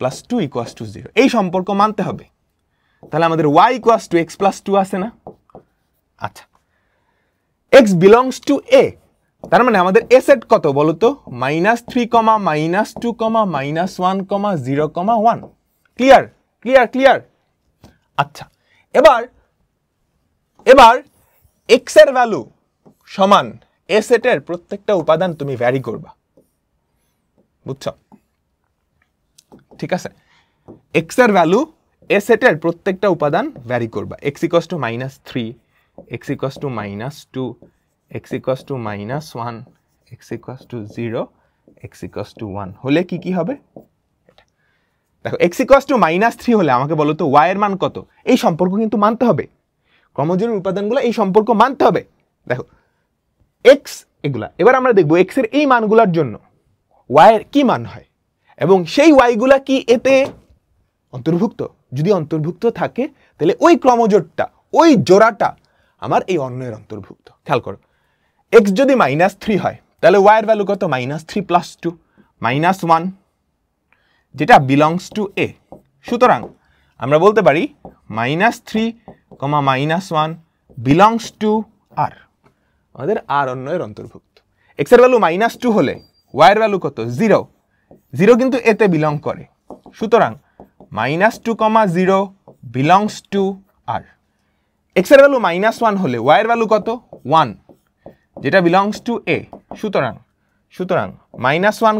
+2 = 0, এই সম্পর্ক মানতে হবে। তাহলে আমাদের y = x + 2 আছে না? আচ্ছা, x belongs to a, তার মানে আমাদের a সেট কত বলো তো, -3, -2, -1, 0, 1। Clear clear clear? আচ্ছা, এবার x এর ভ্যালু সমান a সেটের প্রত্যেকটা উপাদান তুমি ভ্যারি করবা, বুঝছো? ঠিক আছে, x এর ভ্যালু a সেটের প্রত্যেকটা উপাদান ভ্যারি করবা। x = -3, x = -2, x = -1, x = 0, x = 1 হলে কি হবে? দেখো x = -3 হলে আমাকে বলো তো y এর মান কত? এই সম্পর্ক কিন্তু মানতে হবে, ক্রমজোড়ের উপাদানগুলো এই সম্পর্ক মানতে হবে। দেখো x এগুলা, এবার আমরা দেখব x এর এই মানগুলোর জন্য y এর কি মান হয়, এবং সেই y গুলা কি এতে অন্তর্ভুক্ত, যদি অন্তর্ভুক্ত থাকে তাহলে ওই ক্রমজোড়টা, ওই জোড়াটা আমার এই অন্যের অন্তর্ভুক্ত। খেয়াল করো, x যদি -3 হয় তাহলে y এর ভ্যালু কত, -3 + 2, -1, যেটা belongs to a। সুতরাং আমরা বলতে পারি -3, -1 belongs to r, আমাদের r অন্যের অন্তর্ভুক্ত। x এর ভ্যালু -2 হলে y এর ভ্যালু কত, 0, 0 কিন্তু এতে বিলং করে, সুতরাং -2, 0 belongs to r। x এর ভ্যালু -1 হলে y এর ভ্যালু কত, 1, যেটা belongs to a, সুতরাং -1,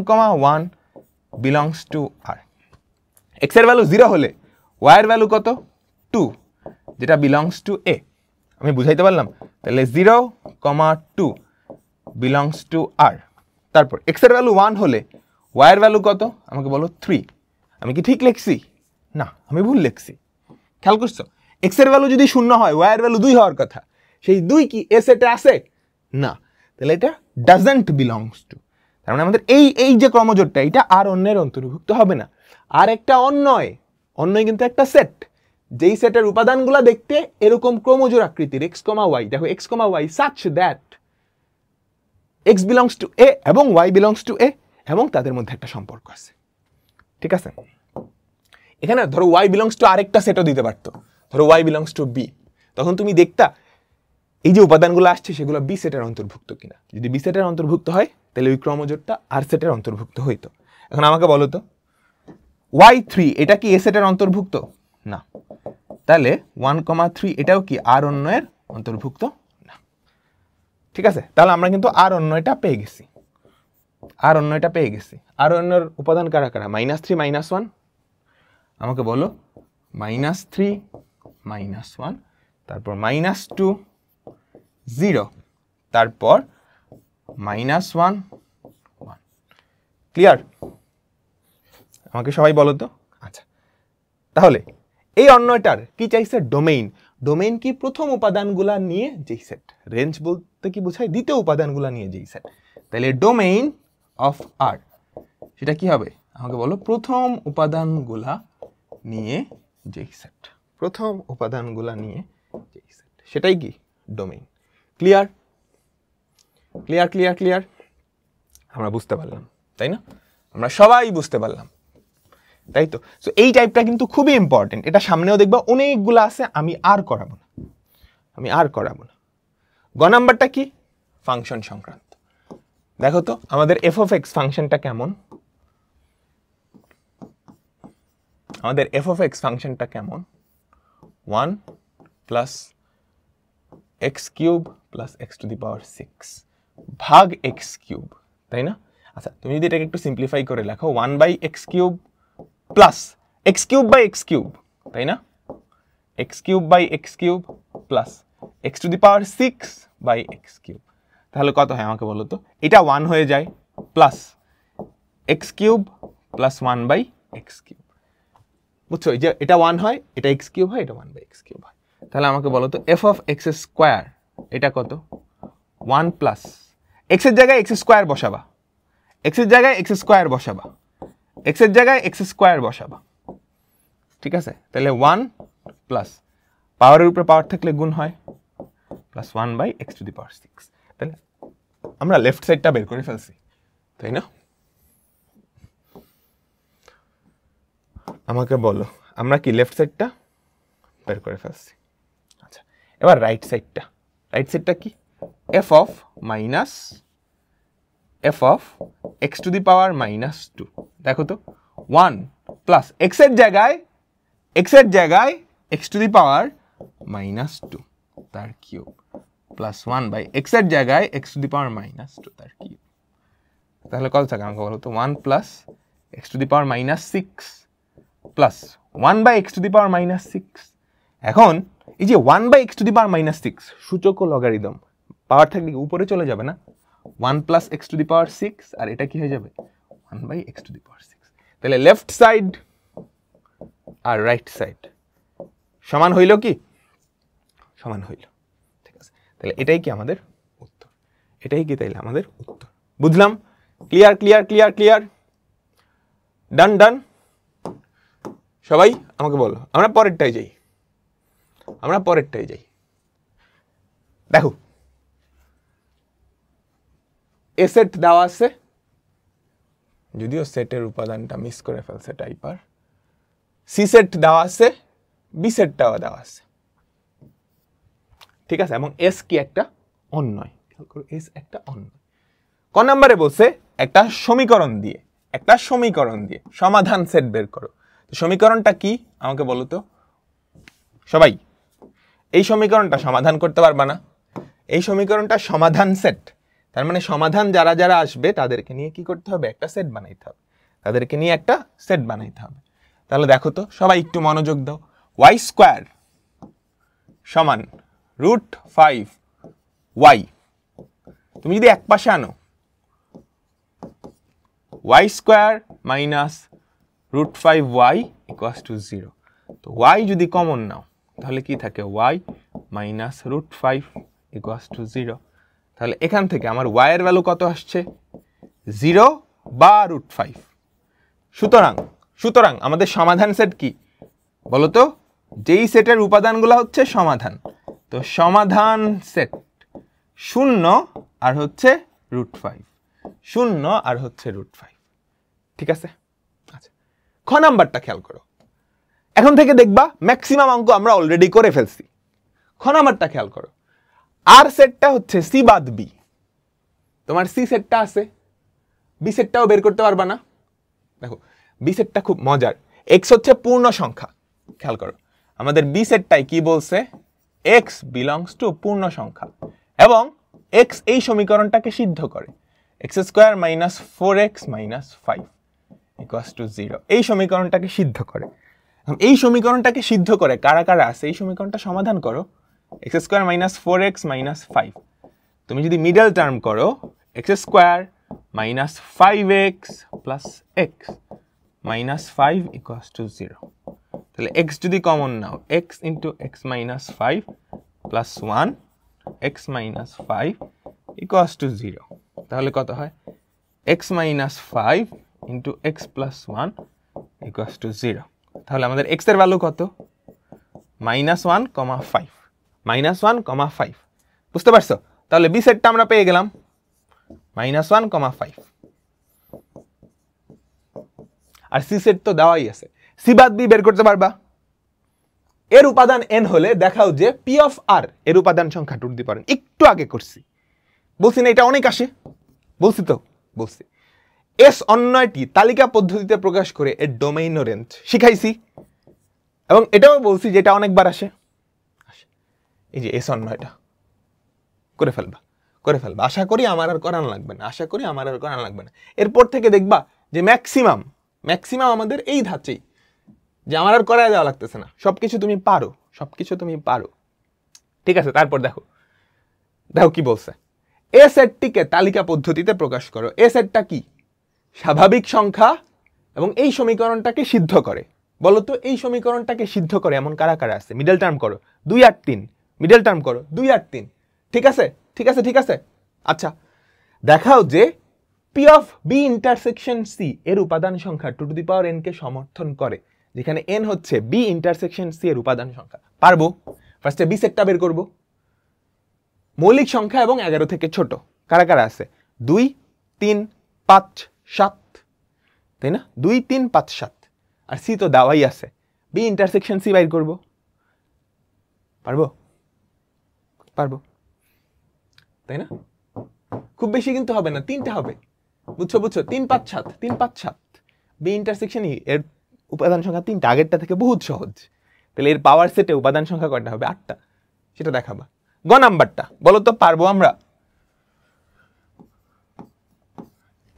1 belongs to r। x এর ভ্যালু 0 হলে y এর ভ্যালু কত, 2, যেটা belongs to a। আমি বুঝাইতে পারলাম? তাহলে 0, 2 belongs to r। তারপর x এর ভ্যালু 1 হলে y এর ভ্যালু কত, আমাকে বলো 3। আমি কি ঠিক লিখছি? না, আমি ভুল লিখছি। খেয়াল করছো, x এর ভ্যালু যদি 0 হয় y এর ভ্যালু 2 হওয়ার কথা, সেই 2 কি a সেটে আছে? না, তাহলে এটা ডাজন্ট বিলংস টু। তার মানে আমাদের এই যে ক্রমজোড়টা, এটা আর অন্যের অন্তর্ভুক্ত হবে না। আর একটা অন্যয় কিন্তু একটা সেট, যেই সেটের উপাদানগুলো দেখতে এরকম ক্রমজোড় আকৃতির x, y। দেখো x, y such that x belongs to a এবং y belongs to a, এবং তাদের মধ্যে একটা সম্পর্ক আছে। ঠিক আছে, এখানে ধরো y belongs to আরেকটা সেটও দিতে পারতো, ধরো y belongs to b, তখন তুমি দেখতা এই যে উপাদানগুলো আসছে সেগুলো বি সেটের অন্তর্ভুক্ত কিনা। যদি বি সেটের অন্তর্ভুক্ত হয় তাহলে ওই ক্রমজোড়টা আর সেটের অন্তর্ভুক্ত হইতো। এখন আমাকে বলো তো y3 এটা কি এ সেটের অন্তর্ভুক্ত? না, তাহলে 1, 3 এটাও কি আর অন্যয়ের অন্তর্ভুক্ত না। ঠিক আছে, তাহলে আমরা কিন্তু আর অন্যটা পেয়ে গেছি, আর অন্যের উপাদান কারা কারা, -3, -1, আমাকে বলো -3, -1, তারপর -2, 0, তারপর -1, 1। ক্লিয়ার? আমাকে সবাই বলো তো। আচ্ছা, তাহলে এই অন্যটার কি চাইছে, ডোমেইন। ডোমেইন কি, প্রথম উপাদানগুলা নিয়ে যেই সেট, রেঞ্জ বলতে কি বোঝায়, দ্বিতীয় উপাদানগুলা নিয়ে যেই সেট। তাহলে ডোমেইন অফ আর সেটা কি হবে, আমাকে বলো প্রথম উপাদানগুলা নিয়ে যেই সেট, প্রথম উপাদানগুলা নিয়ে যেই সেট, সেটাই কি domain. Clear clear clear clear? আমরা বুঝতে পারলাম, তাই না? আমরা সবাই বুঝতে পারলাম, তাই তো? সো এই টাইপটা কিন্তু খুবই ইম্পর্টেন্ট, এটা সামনেও দেখবা অনেকগুলো আছে, আমি আর করাবো না। গ নাম্বারটা কি, ফাংশন সংক্রান্ত। দেখো তো আমাদের f(x) ফাংশনটা কেমন, আমাদের f(x) ফাংশনটা কেমন, 1 + x³ + x⁶ ভাগ এক্স কিউব, তাই না? আচ্ছা, তুমি যদি এটাকে একটু সিম্পলিফাই করে লেখো 1/x cube plus x cube by x cube, তাই না? x cube by x cube plus x to the power 6 by x cube, তাহলে কত হয় আমাকে বলো তো? এটা 1 হয়ে যায় plus x cube plus 1/x cube, বুঝছো? এই যে এটা 1 হয়, এটা x কিউব হয়, এটা 1/x কিউব হয়। তাহলে আমাকে বলো তো f অফ x স্কোয়ার এটা কত? 1 প্লাস x এর জায়গায় x স্কোয়ার বসাবা, x এর জায়গায় x স্কোয়ার বসাবা, x এর জায়গায় x স্কোয়ার বসাবা, ঠিক আছে? তাহলে 1 প্লাস পাওয়ারের উপরে পাওয়ার থাকলে গুণ হয় plus 1/x to the power 6। তাহলে আমরা লেফট সাইডটা বের করে ফেলছি, তাই না? আমাকে বলো আমরা কি লেফট সাইডটা বের করে ফেলছি। আচ্ছা, এবার রাইট সাইডটা কি? f of x to the power -2, দেখো তো 1 প্লাস x এর জায়গায় x টু দি পাওয়ার -2 তার কিউব প্লাস 1/x এর জায়গায় x টু দি পাওয়ার -2 তার কিউব। তাহলে কত থাকে আমাকে বলো তো? 1 plus x to the power -6 plus 1/x to the power -6। এখন এই যে 1/x টু দি পাওয়ার -6 সূচক ও লগারিদম, পাওয়ার থাকলে উপরে চলে যাবে না? 1 plus x to the power 6 আর এটা কি হয়ে যাবে? 1/x to the power 6। তাহলে লেফট সাইড আর রাইট সাইড সমান হইল কি? সমান হইল, ঠিক আছে? তাহলে এটাই কি আমাদের উত্তর? এটাই কি তাইলে আমাদের উত্তর? বুঝলাম? ক্লিয়ার? ডান? সবাই আমাকে বলো, আমরা পরেরটাই যাই। দেখো এ সেট দেওয়া আছে, যদিও সেটের উপাদানটা মিস করে ফেলছে টাইপার। সি সেট দেওয়া আছে, বি সেটটাও দেওয়া আছে, ঠিক আছে? এবং এস কি একটা অন্যয়, খেয়াল করো, এস একটা অন্যয়। ক নম্বরে বলছে একটা সমীকরণ দিয়ে সমাধান সেট বের করো। তো সমীকরণটা কি আমাকে বলো তো সবাই? এই সমীকরণটা সমাধান করতে পারবা না? এই সমীকরণটা সমাধান সেট, তার মানে সমাধান যারা আসবে তাদেরকে নিয়ে কি করতে হবে? একটা সেট বানাইতে হবে, তাহলে দেখো তো সবাই একটু মনোযোগ দাও। y স্কোয়ার সমান √5y, তুমি যদি এক পাশে আনো y square minus √5y equals to 0, তো y যদি কমন নাও তাহলে কি থাকে? y minus √5 equals to 0। তাহলে এখান থেকে আমার y এর ভ্যালু কত আসছে? 0 বা √5। সুতরাং আমাদের সমাধান সেট কি বলো তো? যেই সেটের উপাদানগুলো হচ্ছে সমাধান, তো সমাধান সেট 0 আর হচ্ছে √5, ঠিক আছে? আচ্ছা, খ নাম্বারটা খেয়াল করো। এখন থেকে দেখবা ম্যাক্সিমাম অঙ্ক আমরা অলরেডি করে ফেলছি। খ নাম্বারটা খেয়াল করো, আর সেটটা হচ্ছে সি বাদ বি। তোমার সি সেটটা আছে, বি সেটটাও বের করতে পারবা না? দেখো বি সেটটা খুব মজার, এক্স হচ্ছে পূর্ণ সংখ্যা। খেয়াল করো আমাদের বি সেটটাই কি বলছে? এক্স বিলংস টু পূর্ণ সংখ্যা, এবং এক্স এই সমীকরণটাকে সিদ্ধ করে। X square minus 4x minus 5 equals to 0, এই সমীকরণটাকে সিদ্ধ করে। এই সমীকরণটাকে সিদ্ধ করে কারা আছে? এই সমীকরণটা সমাধান করো। X square minus 4x minus 5, তুমি যদি মিডল টার্ম করো x square minus 5x plus x minus 5 equals to 0, তাহলে এক্স যদি common now x into X minus 5 plus 1 x minus 5 equals to 0, তাহলে কত হয়? x minus 5 into x plus 1 equals two 0। তাহলে আমাদের x এর value কত? -1,5, বুঝতে পারছো? তাহলে বি সেটটা আমরা পেয়ে গেলাম -1,5, আর সি সেট তো দেওয়াই আছে। সি বাদ বি বের করতে পারবা। এর উপাদান n হলে দেখাও যে p অফ r এর উপাদান সংখ্যা টু দি পাওয়ার n। একটু আগে করছি, বলছি না এটা অনেক আসে? বলছি এস অন্যয়টি তালিকা পদ্ধতিতে প্রকাশ করে এর ডোমেইন ও রেঞ্জ শিখাইছি, এবং এটাও বলছি যে এটা অনেকবার আসে। এই যে এস অন্যয়টা করে ফেলবা। খ করে ফেলবা। আশা করি আমার আর করানো লাগবে না, আশা করি আমার আর করানো লাগবে না। এরপর থেকে দেখবা যে ম্যাক্সিমাম আমাদের এই ধাঁচেই, যে আমার আর করায় দেওয়া লাগতেছে না, সবকিছু তুমি পারো, সবকিছু তুমি পারো। ঠিক আছে, তারপর দেখো কি বলছে, এ সেটটিকে তালিকা পদ্ধতিতে প্রকাশ করো। এ সেটটা কি? স্বাভাবিক সংখ্যা এবং এই সমীকরণটাকে সিদ্ধ করে। বলো তো এই সমীকরণটাকে সিদ্ধ করে এমন কারা কারা আছে? মিডল টার্ম করো 2 আর 3, মিডল টার্ম করো 2 আর 3। ঠিক আছে, ঠিক আছে, ঠিক আছে। আচ্ছা, দেখাও যে P of B intersection C এর উপাদান সংখ্যা 2 টু দি পাওয়ার n কে সমর্থন করে, যেখানে n হচ্ছে বি ইন্টারসেকশন সি এর উপাদান সংখ্যা। পারবো? ফার্স্টে বি সেটটা বের করব। মৌলিক সংখ্যা এবং 11 থেকে ছোট কারা কারা আছে? 2, 3, 5, 7, তাই না? 2, 3, 5, 7। আর সি তো দেওয়াই আছে, বি ইন্টারসেকশন সি বাইর করব। পারবো? পারবো, তাই না? খুব বেশি কিন্তু হবে না, 3টা হবে। বুঝছো? 3, 5, 7, 3, 5, 7। বি ইন্টারসেকশন ই এর উপাদান সংখ্যা 3টা, আগেরটা থেকে বহুত সহজ। তাহলে এর পাওয়ার সেটে উপাদান সংখ্যা কয়টা হবে? 8টা। সেটা দেখাবা। গ নাম্বারটা বলো তো, পারবো আমরা?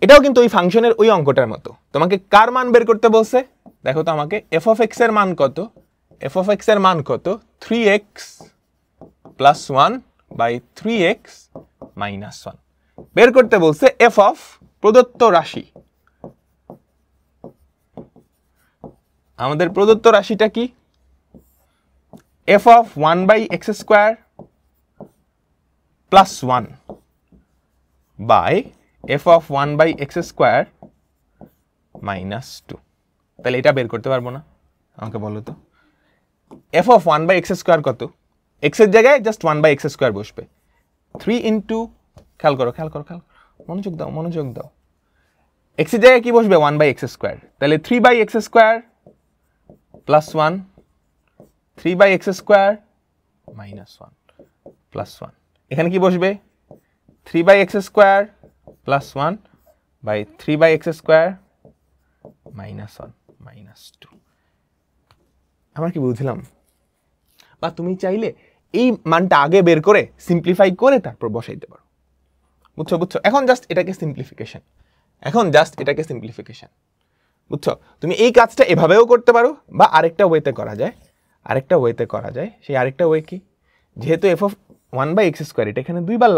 এটাও কিন্তু ওই ফাংশনের ওই অঙ্কটার মতো। তোমাকে কার মান বের করতে বলছে? দেখো তো আমাকে এফ অফ এক্স এর মান কত? এফ অফ এক্স এর মান কত? 3x plus 1 by 3x minus 1 বের করতে বলছে। এফ অফ প্রদত্ত রাশি, আমাদের প্রদত্ত রাশিটা কি? F of 1 by x square plus 1 by F of 1 by x square minus 2। তাহলে এটা বের করতে পারবো না? আমাকে বলো তো, F of 1 by x square কত? এক্স এর জায়গায় জাস্ট 1 বাই এক্স স্কোয়ার বসবে। 3 ইন্টু, খেয়াল করো, মনোযোগ দাও, মনোযোগ দাও। এক্স এর জায়গায় কি বসবে? 1 বাই এক্স স্কোয়ার। তাহলে 3 by x square plus 1, 3 by x square minus 1 plus 1। এখানে কি বসবে? 3 by x square plus 1 by 3 by x square minus 1 minus 2। আমরা কি বুঝলাম? বা তুমি চাইলে এই মানটা আগে বের করে সিম্পলিফাই করে তারপর বসাইতে পারো। বুঝছো? এখন জাস্ট এটাকে সিম্পলিফিকেশন, বুঝছো? তুমি এই কাজটা এভাবেও করতে পারো, বা আরেকটা ওয়েতে করা যায়, সেই আরেকটা ওয়ে কি? যেহেতু F of 1 by x square এটা এখানে 2 বার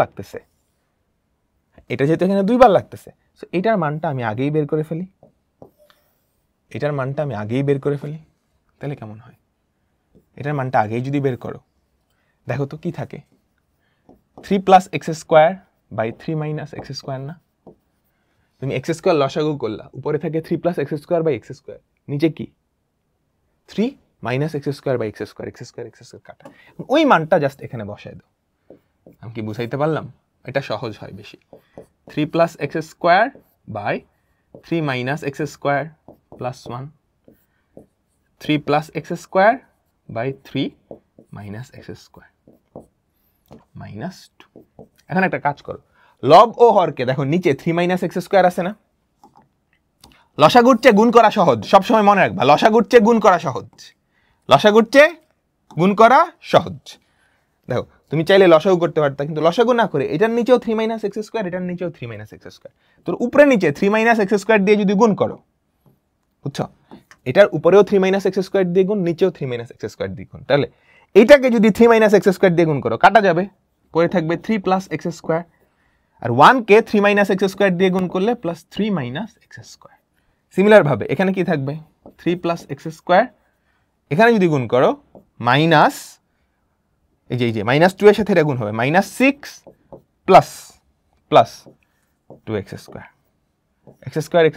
লাগতেছে, সো এটার মানটা আমি আগেই বের করে ফেলি, তাহলে কেমন হয়? এটার মানটা আগেই যদি বের করো, দেখো তো কি থাকে? 3 plus x square by 3 minus x square না? তুমি এক্স স্কোয়ার লসাগু করলা, উপরে থাকে 3 plus x square by x square, নিচে কি? 3 minus x square by x square, কাটা। ওই মানটা জাস্ট এখানে বসায় দাও। আমি কি বুঝাইতে পারলাম? এটা সহজ হয় বেশি। 3 plus x square by 3 minus x square plus 1, 3 plus x square by 3 minus x square minus 2। এখন একটা কাজ করো, লব ও হরকে দেখো নিচে 3 মাইনাস এক্স স্কোয়ার আছে না? লসাগুর চেয়ে গুণ করা সহজ, সবসময় মনে রাখবা। লসাগুর চেয়ে গুণ করা সহজ। দেখো তুমি চাইলে লসাগু করতে পারতা, কিন্তু লসাগু না করে এটার নিচেও 3 মাইনাস এক্স স্কোয়ার, এটার নিচেও 3 মাইনাস এক্স স্কোয়ার, তোর উপরে নিচে 3 মাইনাস এক্স স্কোয়ার দিয়ে যদি গুণ করো, বুঝছো? এটার উপরেও 3 মাইনাস এক্স স্কোয়ার দিয়ে গুণ, নিচেও 3 মাইনাস এক্স স্কোয়ার দিয়ে গুণ, তাহলে এইটাকে যদি 3 মাইনাস এক্স স্কোয়ার দিয়ে গুণ করো, কাটা যাবে, পরে থাকবে 3 প্লাস এক্স স্কোয়ার। আর 1 কে 3 মাইনাস এক্স স্কোয়ার দিয়ে গুণ করলে plus 3 minus x square. Similar ভাবে এখানে কি থাকবে? 3 প্লাস এক্স স্কোয়ার, এখানে যদি গুণ করো মাইনাস, এই যে মাইনাস 2 এর সাথে এটা গুণ হবে, মাইনাস 6 প্লাস 2 এক্স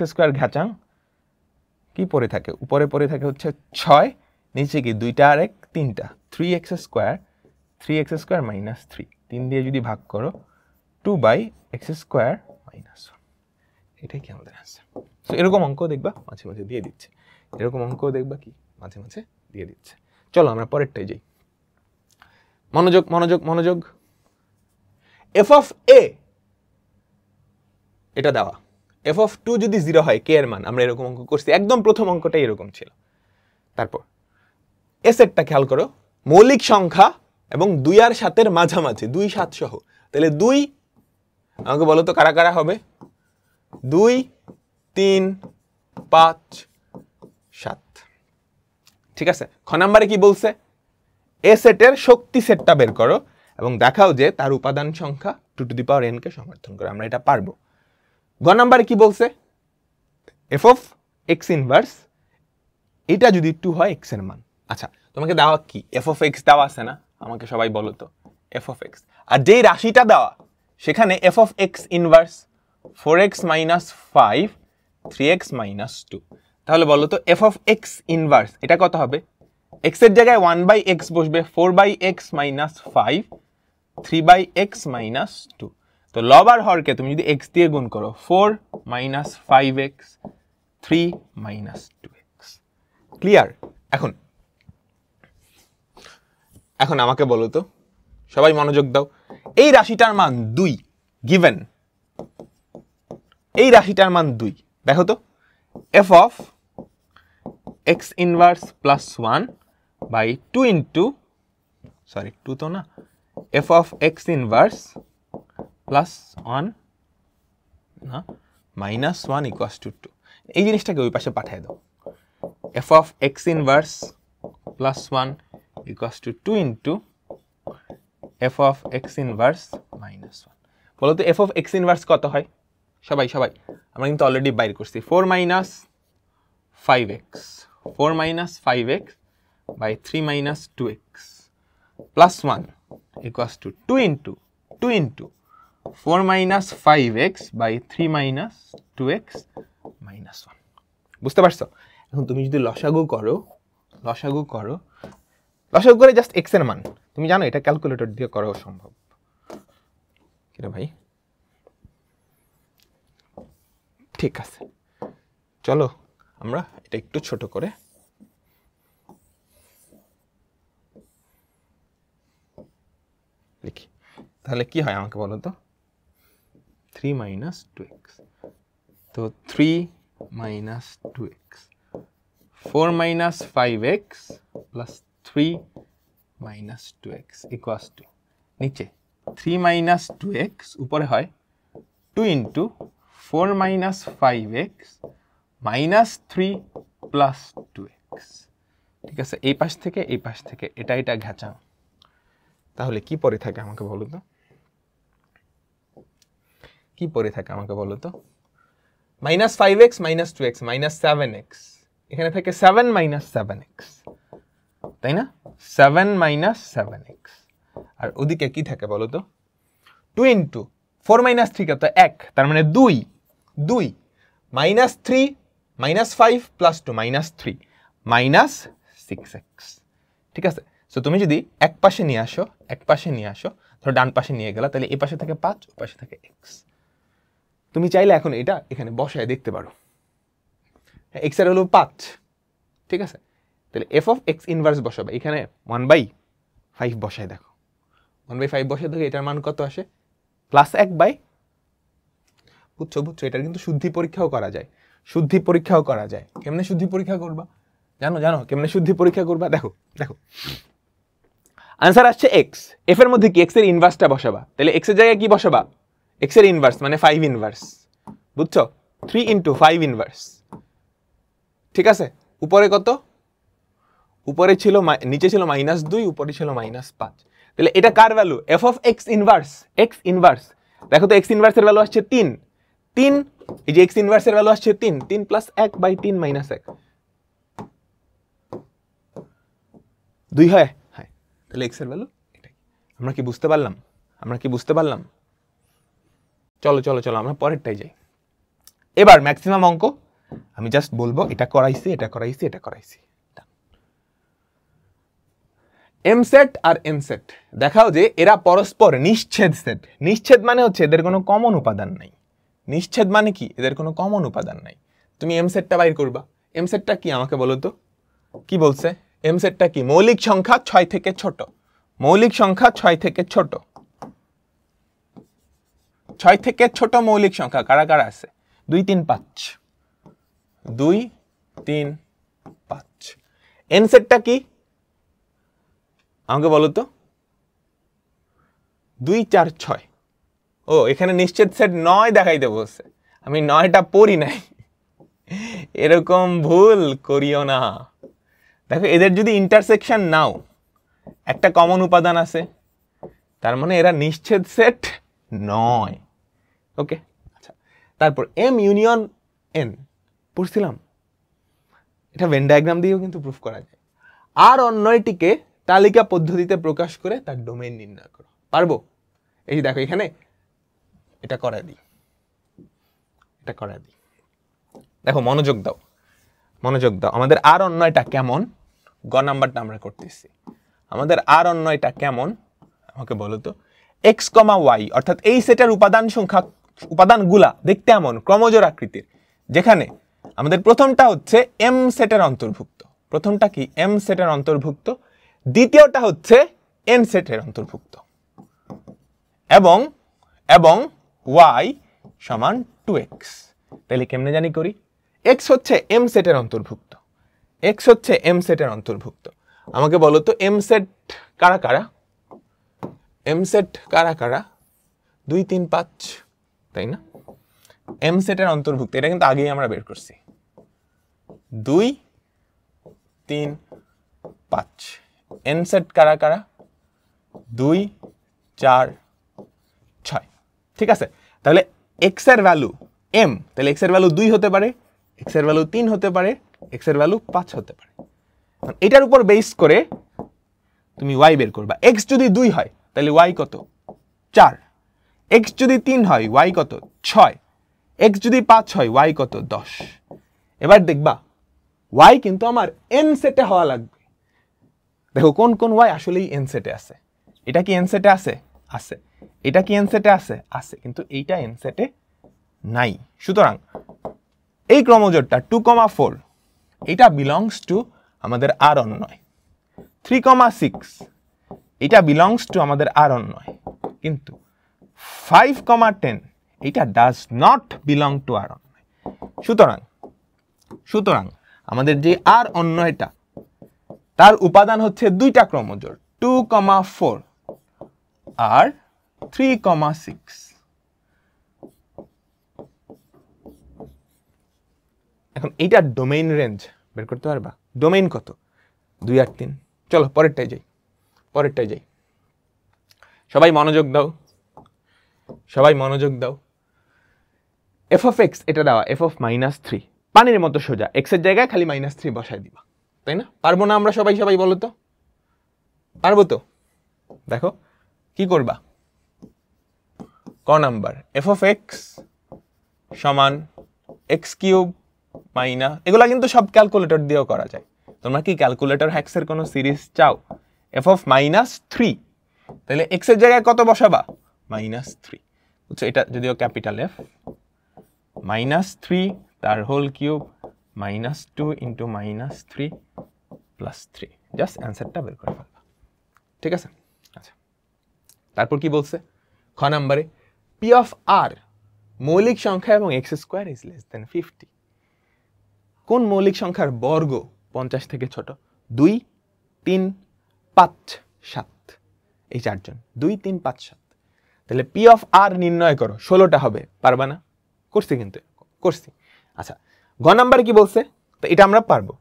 স্কোয়ার ঘাচাং কি পরে থাকে? উপরে পরে থাকে হচ্ছে 6, নিচে কি 2টা আর 1 3টা, 3 এক্স স্কোয়ার মাইনাস 3, 3 দিয়ে যদি ভাগ করো 2 বাই এক্স স্কোয়ার মাইনাস 1। এটাই কি আমাদের আনসার। সো এরকম অঙ্ক দেখবা মাঝে মাঝে দিয়ে দিচ্ছে, চলো আমরা পরেরটাই যাই। মনোযোগ। এফ অফ এ এটা দেওয়া, এফ অফ 2 যদি 0 হয় কে এর মান, আমরা এরকম অঙ্ক করছি, একদম প্রথম অঙ্কটাই এরকম ছিল। তারপর এ সেটটা খেয়াল করো, মৌলিক সংখ্যা এবং 2 আর 7 এর মাঝামাঝি, 2 7 সহ, তাহলে 2 আমাকে বলো তো কারা কারা হবে? 2 3 5 7। ঠিক আছে, খ নাম্বারে কি বলছে? এ সেটের শক্তি সেটটা বের করো এবং দেখাও যে তার উপাদান সংখ্যা 2 টু দি পাওয়ার n কে সমর্থন করে। আমরা এটা পারবো। গ নাম্বারে কি বলছে? এফ অফ এক্স ইনভার্স, এটা যদি 2 হয় এক্স এর মান। আচ্ছা, তোমাকে দেওয়া কি? এফ অফ এক্স দেওয়া আছে না? আমাকে সবাই বলো তো এফ অফ এক্স। আর যেই রাশিটা দেওয়া সেখানে F of x inverse 4x minus 5 3x minus 2। তাহলে বলো তো এফ অফ এক্স ইনভার্স এটা কত হবে? x এর জায়গায় 1/x বসবে, 4/x মাইনাস 5 3/x মাইনাস 2। তো লব আর হরকে তুমি যদি x দিয়ে গুণ করো 4 minus 5x 3 minus 2x। Clear? এখন আমাকে বলো তো, সবাই মনোযোগ দাও, এই রাশিটার মান 2 গিভেন, এই রাশিটার মান 2। দেখো তো F of x inverse plus 1 by 2 into, sorry 2 তো না, F of x inverse plus 1 না মাইনাস 1 ইকুয়ালস টু 2। এই জিনিসটাকে ওই পাশে পাঠিয়ে দাও। F of x inverse plus 1 equals to 2 into F of x inverse minus 1। বলো তো এফ অফ এক্স ইনভার্স কত হয়? সবাই আমরা কিন্তু অলরেডি বাইর করছি 4 minus 5x 4 minus 5x by 3 minus 2x plus 1 equals to 2 into 4 minus 5x by 3 minus 2x minus 1। বুঝতে পারছো? এখন তুমি যদি লসাগু করে জাস্ট x এর মান, তুমি জানো এটা ক্যালকুলেটর দিয়ে করাও সম্ভব। কিরে ভাই, ঠিক আছে, চলো আমরা এটা একটু ছোট করে লিখি। তাহলে কি হয় আমাকে বলো তো? 3 মাইনাস 2x, তো 3 minus 2x 4 minus 5x plus 3 minus 2x equals to নিচে 3 মাইনাস 2x, উপরে হয় 2 into 4 minus 5x minus 3 plus 2x। ঠিক আছে, এই পাশ থেকে এটা ঘেঁচাও। তাহলে কি পড়ে থাকে আমাকে বলো তো? কি পড়ে থাকে আমাকে বলো তো? Minus 5x minus 2x minus 7x, এখানে থাকে 7 মাইনাস 7x, তাই না? 7 মাইনাস 7x। আর ওদিকে কি থাকে বলো তো? 2 ইন্টু 4 মাইনাস 3 কত? 1, তার মানে 2 minus 3 minus 5 plus 2 minus 3 minus 6x। ঠিক আছে, সো তুমি যদি এক পাশে নিয়ে আসো, ধরো ডান পাশে নিয়ে গেলা, তাহলে এই পাশে থাকে 5, ওই পাশে থাকে x। তুমি চাইলে এখন এটা এখানে বসায় দেখতে পারো। x এর হলো 5, ঠিক আছে, তাহলে এফ অফ এক্স ইনভার্স বসাবে, এখানে 1/5 বসায় দেখো, 1/5 বসায় দেখো এটার মান কত আসে? প্লাস 1 বাই, বুঝছো, এটার কিন্তু শুদ্ধি পরীক্ষাও করা যায়। কেমনে শুদ্ধি পরীক্ষা করবা জানো কেমনে শুদ্ধি পরীক্ষা করবা? দেখো আনসার আসছে x, এফ এর মধ্যে কি x এর ইনভার্সটা বসাবা, তাহলে x এর জায়গায় কি বসাবা? x এর ইনভার্স মানে 5 ইনভার্স, বুঝছো? 3 ইন্টু 5 ইনভার্স। ঠিক আছে, উপরে কত? উপরে ছিল, নিচে ছিল -2, উপরে ছিল -5। তাহলে এটা কার value? F of x inverse. দেখো তো এক্স ইনভার্সের ভ্যালু আসছে 3, এই যে এক্স ইনভার্সের ভ্যালু আসছে 3 প্লাস 1 বাই 3 মাইনাস 1, 2 হয়। হ্যাঁ, তাহলে এক্স এর ভ্যালু এটাই। আমরা কি বুঝতে পারলাম? চলো আমরা পরেরটাই যাই। এবার ম্যাক্সিমাম অঙ্ক আমি জাস্ট বলবো, এটা করাইছি। এম সেট আর এন সেট, দেখাও যে এরা পরস্পর নিশ্ছেদ সেট। নিশ্ছেদ মানে হচ্ছে এদের কোনো কমন উপাদান নাই। নিশ্ছেদ মানে কি? এদের কোনো কমন উপাদান নাই। তুমি এম সেটটা বাইর করবা। এম সেটটা কি আমাকে বলো তো? কি বলছে? এম সেটটা কি? মৌলিক সংখ্যা 6 থেকে ছোট। 6 থেকে ছোট মৌলিক সংখ্যা কারা কারা আছে? 2 3 5। এন সেটটা কি আমাকে বলো তো? 2 4 6। ও এখানে নিশ্চিত সেট 9 দেখাইতে বলছে, আমি 9টা পড়ি নাই, এরকম ভুল করিও না। দেখো এদের যদি ইন্টারসেকশন নাও, একটা কমন উপাদান আছে, তার মানে এরা নিশ্চিত সেট নয়। ওকে, আচ্ছা তারপর এম ইউনিয়ন এন পড়ছিলাম, এটা ভেন ডায়াগ্রাম দিয়েও কিন্তু প্রুফ করা যায়। আর অন্যটিকে তালিকা পদ্ধতিতে প্রকাশ করে তার ডোমেইন নির্ণয় করো। পারবো? এই দেখো এখানে এটা করায় দিই, এটা করায় দিই। দেখো মনোযোগ দাও, মনোযোগ দাও। আমাদের আর অন্যটা কেমন, গ নাম্বারটা আমরা করতেছি। আমাদের আর অন্যটা কেমন আমাকে বলো তো। এক্স কমা ওয়াই অর্থাৎ এই সেটের উপাদান সংখ্যা, উপাদানগুলা দেখতে এমন ক্রমজোড় আকৃতির, যেখানে আমাদের প্রথমটা হচ্ছে এম সেটের অন্তর্ভুক্ত, প্রথমটা কি এম সেটের অন্তর্ভুক্ত, দ্বিতীয়টা হচ্ছে এন সেটের অন্তর্ভুক্ত, এবং এবং ওয়াই সমান 2x। তাহলে কেমনে জানি করি, এক্স হচ্ছে এম সেটের অন্তর্ভুক্ত, এক্স হচ্ছে এম সেটের অন্তর্ভুক্ত। আমাকে বলো তো এম সেট কারা কারা, এম সেট কারা কারা, 2 3 5, তাই না? এম সেটের অন্তর্ভুক্ত, এটা কিন্তু আগেই আমরা বের করছি, 2 3 5। এন সেট কারা কারা, 2 4 6। ঠিক আছে, তাহলে এক্স এর ভ্যালু এম, তাহলে এক্স এর ভ্যালু 2 হতে পারে, এক্স এর ভ্যালু 3 হতে পারে, এক্স এর ভ্যালু 5 হতে পারে। এটার উপর বেস করে তুমি ওয়াই বের করবা। এক্স যদি 2 হয় তাহলে ওয়াই কত, 4। এক্স যদি 3 হয় ওয়াই কত, 6। এক্স যদি 5 হয় ওয়াই কত, 10। এবার দেখবা ওয়াই কিন্তু আমার এন সেটে হওয়া লাগবে। দেখো কোন কোন ওয়াই আসলেই এন সেটে আছে। এটা কি এন সেটে আছে? আছে। এটা কি এন সেটে আছে? আছে। কিন্তু এইটা এন সেটে নাই। সুতরাং এই ক্রমজোড়টা 2,4 এটা বিলংস টু আমাদের আর অন্যয়। 3,6 এটা বিলংস টু আমাদের আর অন্যয়, কিন্তু 5,10 এটা ডাজ নট বিলং টু আর অন্যয়। সুতরাং আমাদের যে আর অন্যয়টা, তার উপাদান হচ্ছে 2টা ক্রমজোড়, 2,4 আর 3,6। এখন এইটার ডোমেইন রেঞ্জ বের করতে পারবা? ডোমেইন কত? 2 আর 3। চলো পরেরটাই যাই, পরেরটাই যাই। সবাই মনোযোগ দাও, সবাই মনোযোগ দাও। এফ অফ এক্স এটা দেওয়া, এফ অফ -3, পানির মতো সোজা, এক্স এর জায়গায় খালি -3 বসায় দিবা, তাই না? পারবো না আমরা সবাই? সবাই বলো তো, পারবো তো? দেখো কি করবা, ক নাম্বার, এফ অফ এক্স সমান এক্স কিউব মাইনাস, এগুলা কিন্তু সব ক্যালকুলেটর দিয়েও করা যায়। তোমরা কি ক্যালকুলেটর হ্যাক্সের কোনো সিরিজ চাও? এফ অফ -3, তাহলে এক্স এর জায়গায় কত বসাবা? -3। বুঝছো? এটা যদিও ক্যাপিটাল এফ, -3 তার whole cube -2 into -3 plus 3, just অ্যান্সারটা বের করে ফেলবা। ঠিক আছে? আচ্ছা, তারপর কি বলছে খ নাম্বারে, পি অফ আর মৌলিক সংখ্যা এবং x square is less than 50। কোন মৌলিক সংখ্যার বর্গ 50 থেকে ছোট? 2 3 5 7, এই চারজন, 2 3 5 7। তাহলে পি অফ আর নির্ণয় করো, 16টা হবে। পারবা না? করছি কিন্তু, করছি। আচ্ছা, ঘ নাম্বারে কি বলছে? তো এটা আমরা পারবো।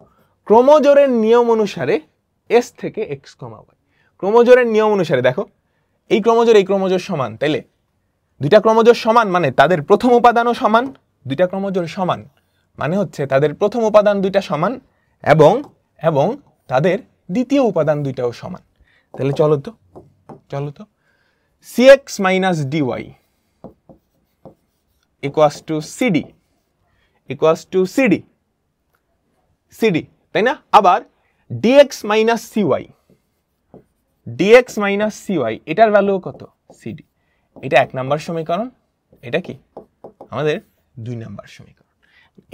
ক্রমজোড়ের নিয়ম অনুসারে এস থেকে এক্স কমা ওয়াই, ক্রমজোড়ের নিয়ম অনুসারে দেখো এই ক্রমজোড় সমান, তাইলে 2টা ক্রমজোড় সমান মানে তাদের প্রথম উপাদানও সমান। 2টা ক্রমজোড় সমান মানে হচ্ছে তাদের প্রথম উপাদান 2টা সমান এবং এবং তাদের দ্বিতীয় উপাদান 2টাও সমান। তাহলে চলো তো cx minus dy equals to cd, তাই না? আবার dx minus cy এটার ভ্যালু কত? cd। এটা 1 নাম্বার সমীকরণ, এটা কি আমাদের 2 নাম্বার সমীকরণ।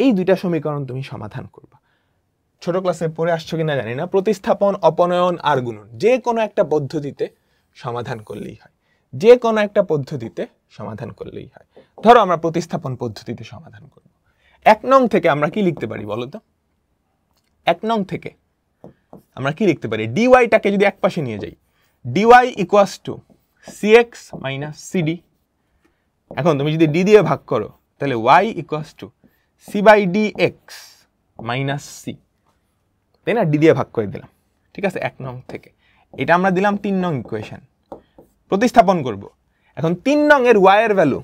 এই 2টা সমীকরণ তুমি সমাধান করবা। ছোট ক্লাসে পড়ে আসছো কিনা জানি না, প্রতিস্থাপন, অপনয়ন আর গুণন যে কোনো একটা পদ্ধতিতে সমাধান করলেই হয়, যে কোনো একটা পদ্ধতিতে সমাধান করলেই হয়। ধরো আমরা প্রতিস্থাপন পদ্ধতিতে সমাধান করব। 1 নং থেকে আমরা কি লিখতে পারি বলো তো? 1 নং থেকে আমরা কি লিখতে পারি? dy-টাকে যদি একপাশে নিয়ে যাই, dy equals to cx minus cd, এখন তুমি যদি ডি দিয়ে ভাগ করো তাহলে y equals to C by D x minus C, তাই না? ডি দিয়ে ভাগ করে দিলাম, ঠিক আছে, 1 নং থেকে। এটা আমরা দিলাম 3 নং ইকুয়েশন, প্রতিস্থাপন করব। এখন 3 নং এর y এর ভ্যালু,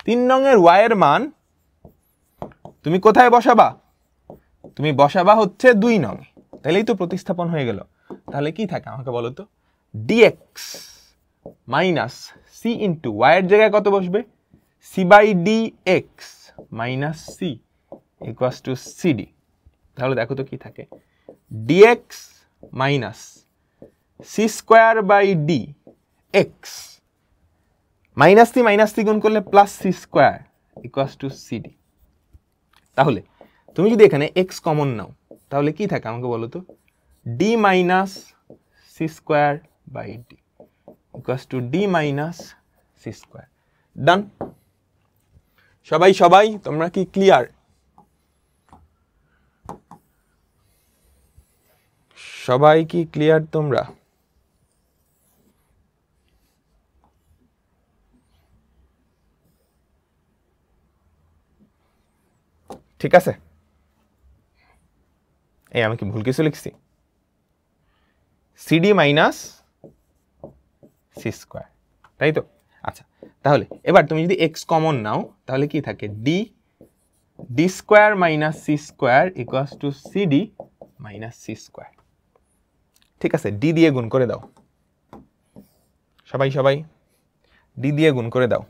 3 নং এর y এর মান তুমি কোথায় বসাবা? তুমি বসাবা হচ্ছে 2 নং, তাহলেই তো প্রতিস্থাপন হয়ে গেল। তাহলে কি থাকে আমাকে বলো তো? dx minus C into y এর জায়গায় কত বসবে? C by D x minus C equals to CD. তাহলে দেখো তো কি থাকে, dx minus C square by D x minus C গুণ করলে plus C square equals to CD. তাহলে তুমি যদি এখানে এক্স কমন নাও তাহলে কি থাকে আমাকে বলো তো? D minus C square by D equals to D minus C square. Done. সবাই তোমরা কি ক্লিয়ার? সবাই কি ক্লিয়ার তোমরা? ঠিক আছে, এই আমি কি ভুল কিছু লিখছি? সিডি মাইনাস সি স্কোয়ার, তাই তো? আচ্ছা, তাহলে এবার তুমি যদি এক্স কমন নাও তাহলে কি থাকে? D square minus C square equals to CD minus C square. ঠিক আছে, ডি দিয়ে গুণ করে দাও। সবাই ডি দিয়ে গুণ করে দাও।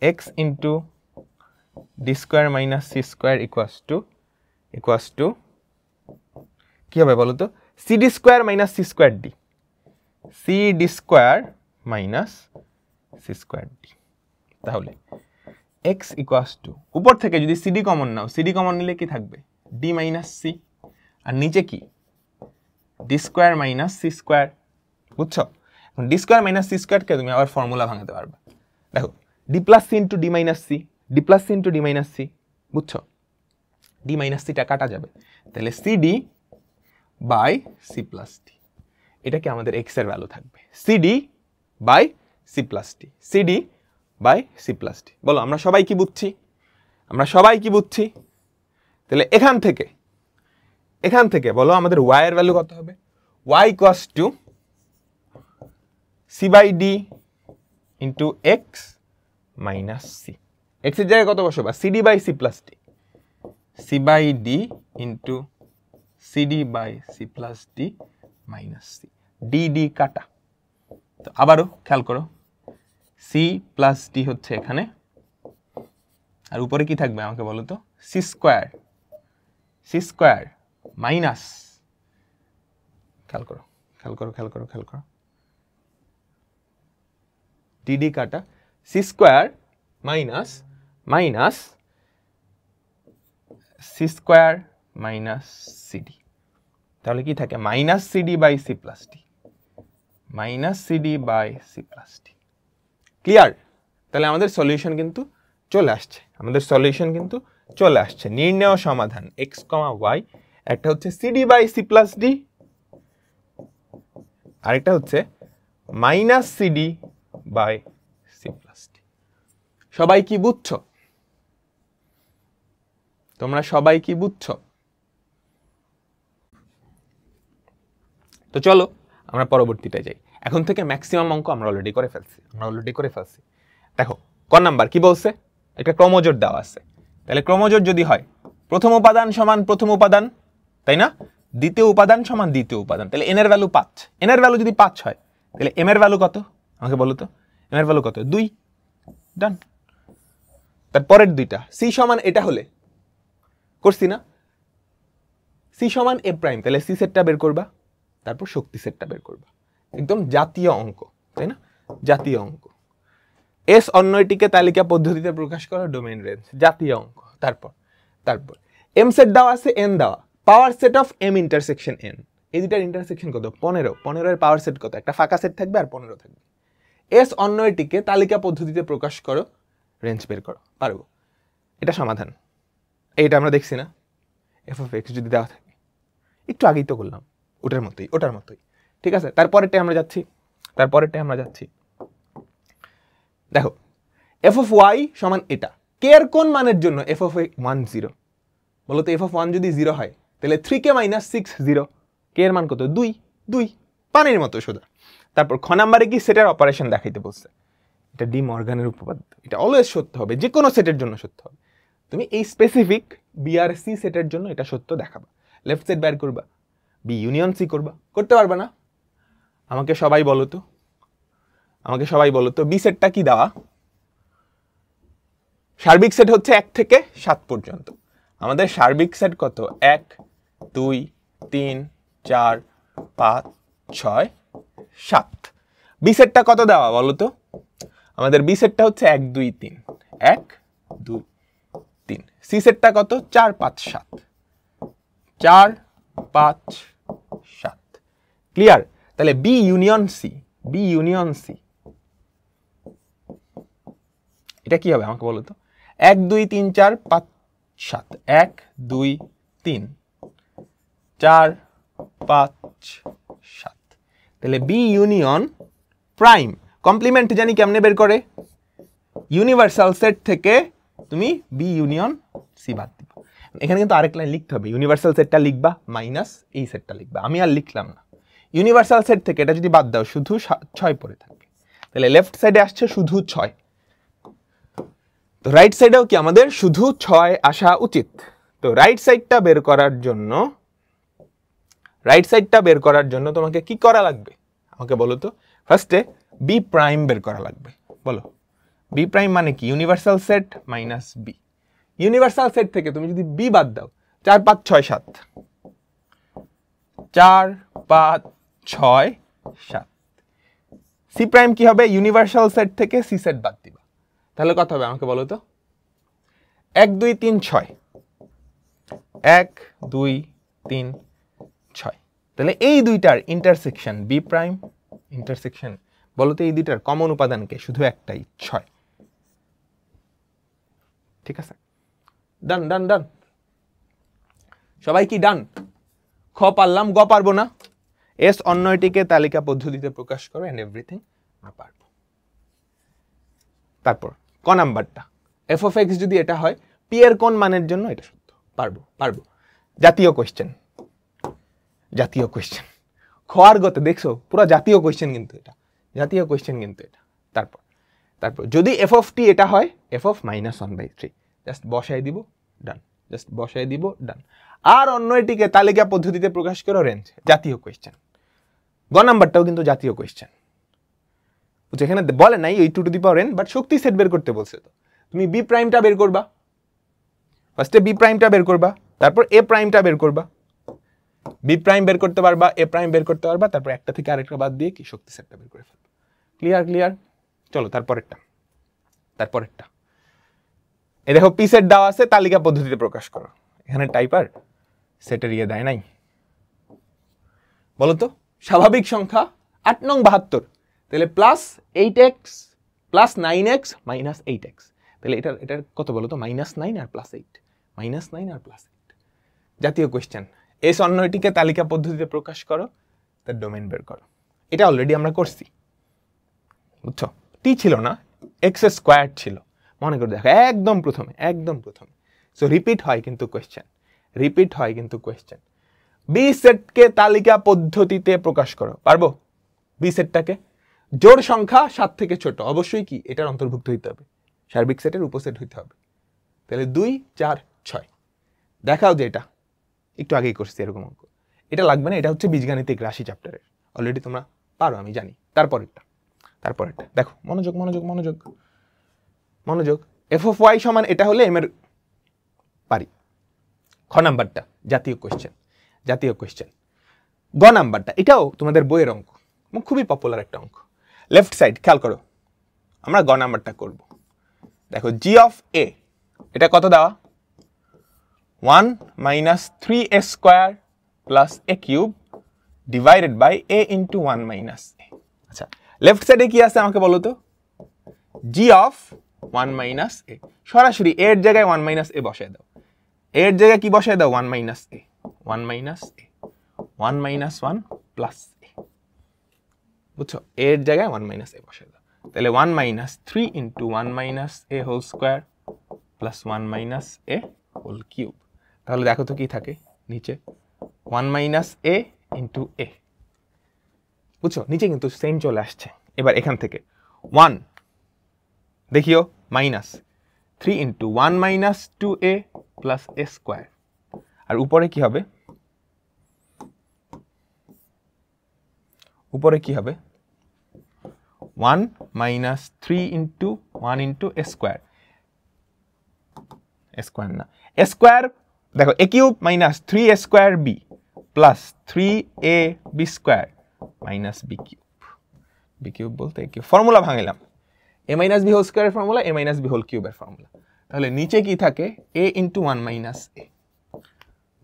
X into D square minus C square equals to কি হবে বলো তো? CD square minus C square D, CD square minus C square D. তাহলে এক্স ইকুয়ালস টু, উপর থেকে যদি সিডি কমন নাও, সিডি কমন নিলে কি থাকবে? ডি মাইনাস সি, আর নিচে কি? D square minus C square. বুঝছো? এখন ডি স্কোয়ার মাইনাস সি স্কোয়ারকে তুমি আবার ফর্মুলা ভাঙাতে পারবে। দেখো, D plus C into D minus C, D plus C into D minus C. বুঝছো? ডি মাইনাস সিটা কাটা যাবে, তাহলে CD by C plus D, এটা কি আমাদের এক্স এর ভ্যালু থাকবে? CD by C plus D, CD by C plus D. বলো আমরা সবাই কি বুঝছি? তাহলে এখান থেকে বলো আমাদের y এর ভ্যালু কত হবে? y equals to C by D into X minus C. X এর জায়গায় কত বসাবা? CD by C plus D, C by D into CD by C plus D minus C. D কাটা, তো আবারও খেয়াল করো, সি প্লাস ডি হচ্ছে এখানে, আর উপরে কি থাকবে আমাকে বলো তো? সি স্কোয়ার মাইনাস, খেয়াল করো, ডি কাটা, C square minus C square minus CD. তাহলে কি থাকে? Minus CD by C plus D, clear? তাহলে আমাদের সলিউশন কিন্তু চলে আসছে, নির্ণেয় সমাধান এক্স কমা ওয়াই। একটা হচ্ছে CD by C plus D, আরেকটা হচ্ছে minus CD by C plus D. সবাই কি বুঝছো? তোমরা সবাই কি বুঝছো? তো চলো আমরা পরবর্তীটা যাই। এখন থেকে ম্যাক্সিমাম অঙ্ক আমরা অলরেডি করে ফেলছি। দেখো ক নাম্বার কি বলছে? একটা ক্রমজোড় দেওয়া আছে। তাহলে ক্রমজোড় যদি হয়, প্রথম উপাদান সমান প্রথম উপাদান, তাই না? দ্বিতীয় উপাদান সমান দ্বিতীয় উপাদান, তাহলে এন এর ভ্যালু 5। এন এর ভ্যালু যদি 5 হয় তাহলে এম এর ভ্যালু কত আমাকে বলো তো? এম এর ভ্যালু কত? 2। ডান। তারপরের দুইটা সি সমান, এটা হলে করছি না, সি সমান এ প্রাইম, তাহলে সি সেটটা বের করবা, তারপর শক্তি সেটটা বের করবা। একদম জাতীয় অঙ্ক, তাই না? জাতীয় অঙ্ক। এস অন্যটিকে তালিকা পদ্ধতিতে প্রকাশ করা, ডোমেইন রেঞ্জ, জাতীয় অঙ্ক। তারপর এম সেট দেওয়া আছে, এন দেওয়া, power set of M intersection N. এই দুটার ইন্টারসেকশন কত? 15। 15 এর পাওয়ার সেট কত? একটা ফাঁকা সেট থাকবে আর 15 থাকবে। এস অন্যটিকে তালিকা পদ্ধতিতে প্রকাশ করো, রেঞ্জ বের করো। পারবো? এটা সমাধান। এইটা আমরা দেখছি না, এফ অফ এক্স যদি দেওয়া থাকে, একটু আগেই তো করলাম, ওটার মতোই। ঠিক আছে, তারপরেরটাই আমরা যাচ্ছি। দেখো এফ অফ ওয়াই সমান এটা, কে এর কোন মানের জন্য এফ অফ 1 0, বলো তো এফ অফ 1 যদি 0 হয় তাহলে 3k - 6 0, কে এর মান কত 2 পানির মতো সোজা। তারপর খ নাম্বারে কি সেটের অপারেশন দেখাইতে বলছে, এটা ডি মর্গানের উপপাদ্য, এটা অলওয়েজ সত্য হবে, যে কোনো সেটের জন্য সত্য হবে। তুমি এই স্পেসিফিক বি আর সি সেটের জন্য এটা সত্য দেখাবা, লেফট সাইড বের করবা, বি ইউনিয়ন সি করবা, করতে পারবে না? আমাকে সবাই বলো তো বি সেটটা কি দেওয়া? সার্বিক সেট হচ্ছে 1 থেকে 7 পর্যন্ত। আমাদের সার্বিক সেট কত? 1 2 3 4 5 6 7। বি সেটটা কত দেওয়া বলো তো? আমাদের বি সেটটা হচ্ছে 1 2 3, 1 2 3। সি সেটটা কত? 4 5 7, 4 5 7। ক্লিয়ার? তাহলে বি ইউনিয়ন সি এটা কি হবে আমাকে বলো তো? 1 2 3 4 5 7, 1 2 3 4 5 7। তাহলে বি ইউনিয়ন প্রাইম, কমপ্লিমেন্ট জানি কেমনে বের করে? ইউনিভার্সাল সেট থেকে তুমি বি ইউনিয়ন সি বাদ দিবা। এখানে কিন্তু আরেক লাইন লিখতে হবে, ইউনিভার্সাল সেটটা লিখবা মাইনাস এই সেটটা লিখবা, আমি আর লিখলাম না। ইউনিভার্সাল সেট থেকে এটা যদি বাদ দাও শুধু 6 পড়ে থাকবে, তাহলে লেফট সাইডে আসছে শুধু 6, তো রাইট সাইডেও কি আমাদের শুধু 6 আসা উচিত। তো রাইট সাইডটা বের করার জন্য তোমাকে কি করা লাগবে আমাকে বলো তো? ফার্স্টে বি প্রাইম বের করা লাগবে। বলো বি প্রাইম মানে কি? Universal set minus B. Universal set থেকে তুমি যদি বি বাদ দাও 4 5 6 7, 4 5 6 7। সি প্রাইম কি হবে? ইউনিভার্সাল সেট থেকে সি সেট বাদ দিবা, তাহলে কত হবে আমাকে বলো তো? 1 2 3 6, 1 2 3 6। তাহলে এই দুইটার ইন্টারসেকশন বি প্রাইম ইন্টারসেকশন, বলো তো এই দুইটার কমন উপাদানকে? শুধু একটাই, 6। ঠিক আছে, ডান ডান ডান, সবাই কি ডান? খ পারলাম, গ পারবো না? এস অন্যটিকে তালিকা পদ্ধতিতে প্রকাশ করো এন্ড এভরিথিং আমরা পারবো। তারপর ক নাম্বারটা, এফ অফ এক্স যদি এটা হয় পি এর কোন মানের জন্য এটা সত্য? পারবো। জাতীয় কোশ্চেন খ আর গতে দেখছো পুরো জাতীয় কোশ্চেন কিন্তু এটা, তারপর যদি এফ অফ টি এটা হয় এফ অফ -1/3, জাস্ট বসাই দিব, ডান। আর অন্য এটিকে তালিকা পদ্ধতিতে প্রকাশ করো রেঞ্জ, জাতীয় কোশ্চেন। গ নাম্বারটাও কিন্তু জাতীয় কোশ্চেন, যেখানে বলে নাই ওই 2 two the power n, but Shakti set বের করতে বলছে। তো তুমি বি প্রাইমটা বের করবা, ফার্স্টে বি প্রাইমটা বের করবা, তারপর এ প্রাইমটা বের করবা। বি প্রাইম বের করতে পারবা, এ প্রাইম বের করতে পারবা, তারপর একটা থেকে আরেকটা বাদ দিয়ে কি শক্তি সেটটা বের করে ফেলবা। ক্লিয়ার? চলো তারপরেরটা। এই দেখো পি সেট দেওয়া আছে, তালিকা পদ্ধতিতে প্রকাশ করো। এখানে টাইপার সেটের ইয়ে দেয় নাই, বলো তো? স্বাভাবিক সংখ্যা 8 নং 72, তাহলে +8x + 9x - 8x, তাহলে এটার কত বলো তো? -9 আর +8, জাতীয় কোশ্চেন। এস অন্যটিকে তালিকা পদ্ধতিতে প্রকাশ করো, তার ডোমেইন বের করো। এটা অলরেডি আমরা করছি, বুঝছো? টি ছিল না, x² ছিল, মনে করে দেখো একদম প্রথমে। সো রিপিট হয় কিন্তু কোশ্চেন। বি সেটকে তালিকা পদ্ধতিতে প্রকাশ করো, পারবো? বি সেটটাকে জোড় সংখ্যা 7 থেকে ছোট, অবশ্যই কি এটার অন্তর্ভুক্ত হইতে হবে, সার্বিক সেটের উপসেট হইতে হবে। তাহলে 2 4 6। দেখাও যে এটা একটু আগেই করছি এরকম অঙ্ক, এটা লাগবে না, এটা হচ্ছে বীজগাণিতিক রাশি চ্যাপ্টারের, অলরেডি তোমরা পারো আমি জানি। তারপরেরটা দেখো, মনোযোগ। এফ অফ ওয়াই সমান এটা হলে এম এর পারি। খ নাম্বারটা জাতীয় কোশ্চেন। গ নাম্বারটা এটাও তোমাদের বইয়ের অঙ্ক, খুবই পপুলার একটা অঙ্ক। লেফট সাইড খেয়াল করো, আমরা গ নাম্বারটা করব। দেখো জি অফ এ এটা কত দেওয়া? 1 - 3a² + a³ divided by a × 1 - a। আচ্ছা, লেফট সাইডে কি আছে আমাকে বলো তো? জি অফ 1 - a, সরাসরি এর জায়গায় 1 - a বসায় দাও। এর জায়গায় কি বসায় দাও? 1 - a, 1 - 1 + a। বুঝছো, এর জায়গায় 1 মাইনাস এ বসে দাও, তাহলে 1 মাইনাস 3 ইন্টু 1 মাইনাস এ হোল স্কোয়ার প্লাস 1 মাইনাস এ হোল কিউব। তাহলে দেখো তো কি থাকে নিচে, 1 মাইনাস এ ইন্টু এ, বুঝছো, নিচে কিন্তু সেম চলে আসছে। এবার এখান থেকে 1 দেখিও minus 3 into 1 minus 2a plus A square, আর উপরে কি হবে, উপরে কি হবে 1 minus 3 into 1 into A square, square না এ স্কোয়ার, দেখো A cube minus 3 A square B plus 3 A B square minus B cube. B cube বলতে এ কিউব, ফর্মুলা ভাঙিলাম, এ মাইনাস বি হোল স্কোয়ারের formula, A minus B whole কিউবের formula. তাহলে নিচে কি থাকে, এ ইন্টু 1 মাইনাস এ,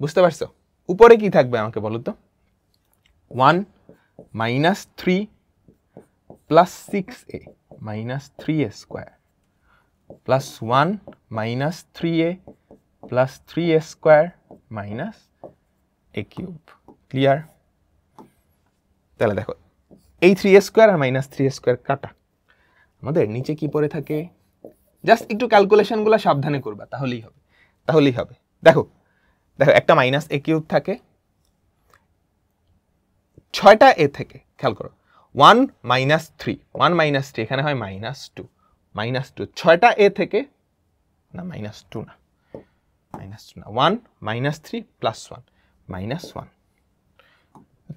বুঝতে পারছো? উপরে কি থাকবে আমাকে বলো তো, 1 minus 3 plus 6a minus 3a square plus 1 minus 3a plus 3a square minus A cube. Clear? তাহলে দেখো এই 3a স্কোয়ার আর মাইনাস 3a স্কোয়ার কাটা, আমাদের নিচে কি পড়ে থাকে, জাস্ট একটু ক্যালকুলেশনগুলো সাবধানে করবা, তাহলেই হবে, তাহলেই হবে। দেখো দেখো একটা মাইনাস এ কিউব থাকে 6টা এ থেকে, খেয়াল করো 1 মাইনাস 3, 1 মাইনাস 3 এখানে হয় মাইনাস 2, মাইনাস 2 6টা এ থেকে, না মাইনাস 2 না, মাইনাস 2 না, 1 মাইনাস 3 প্লাস 1 মাইনাস 1,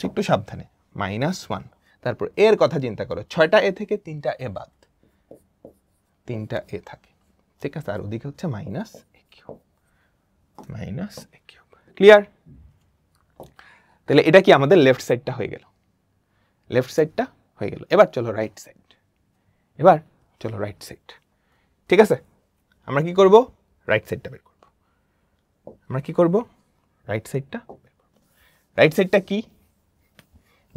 একটু সাবধানে, মাইনাস 1। তারপর এর কথা চিন্তা করো, 6টা এ থেকে 3টা এ বাদ, 3টা এ থাকে, ঠিক আছে, আর ওদিকে হচ্ছে minus A cube, minus A cube. Clear? তাহলে এটা কি আমাদের লেফট সাইডটা হয়ে গেল, লেফট সাইডটা হয়ে গেল। এবার চলো রাইট সাইড, এবার চলো রাইট সাইড, ঠিক আছে, আমরা কি করব, রাইট সাইডটা বের করব, আমরা কি করব, রাইট সাইডটা বের করব। রাইট সাইডটা কি,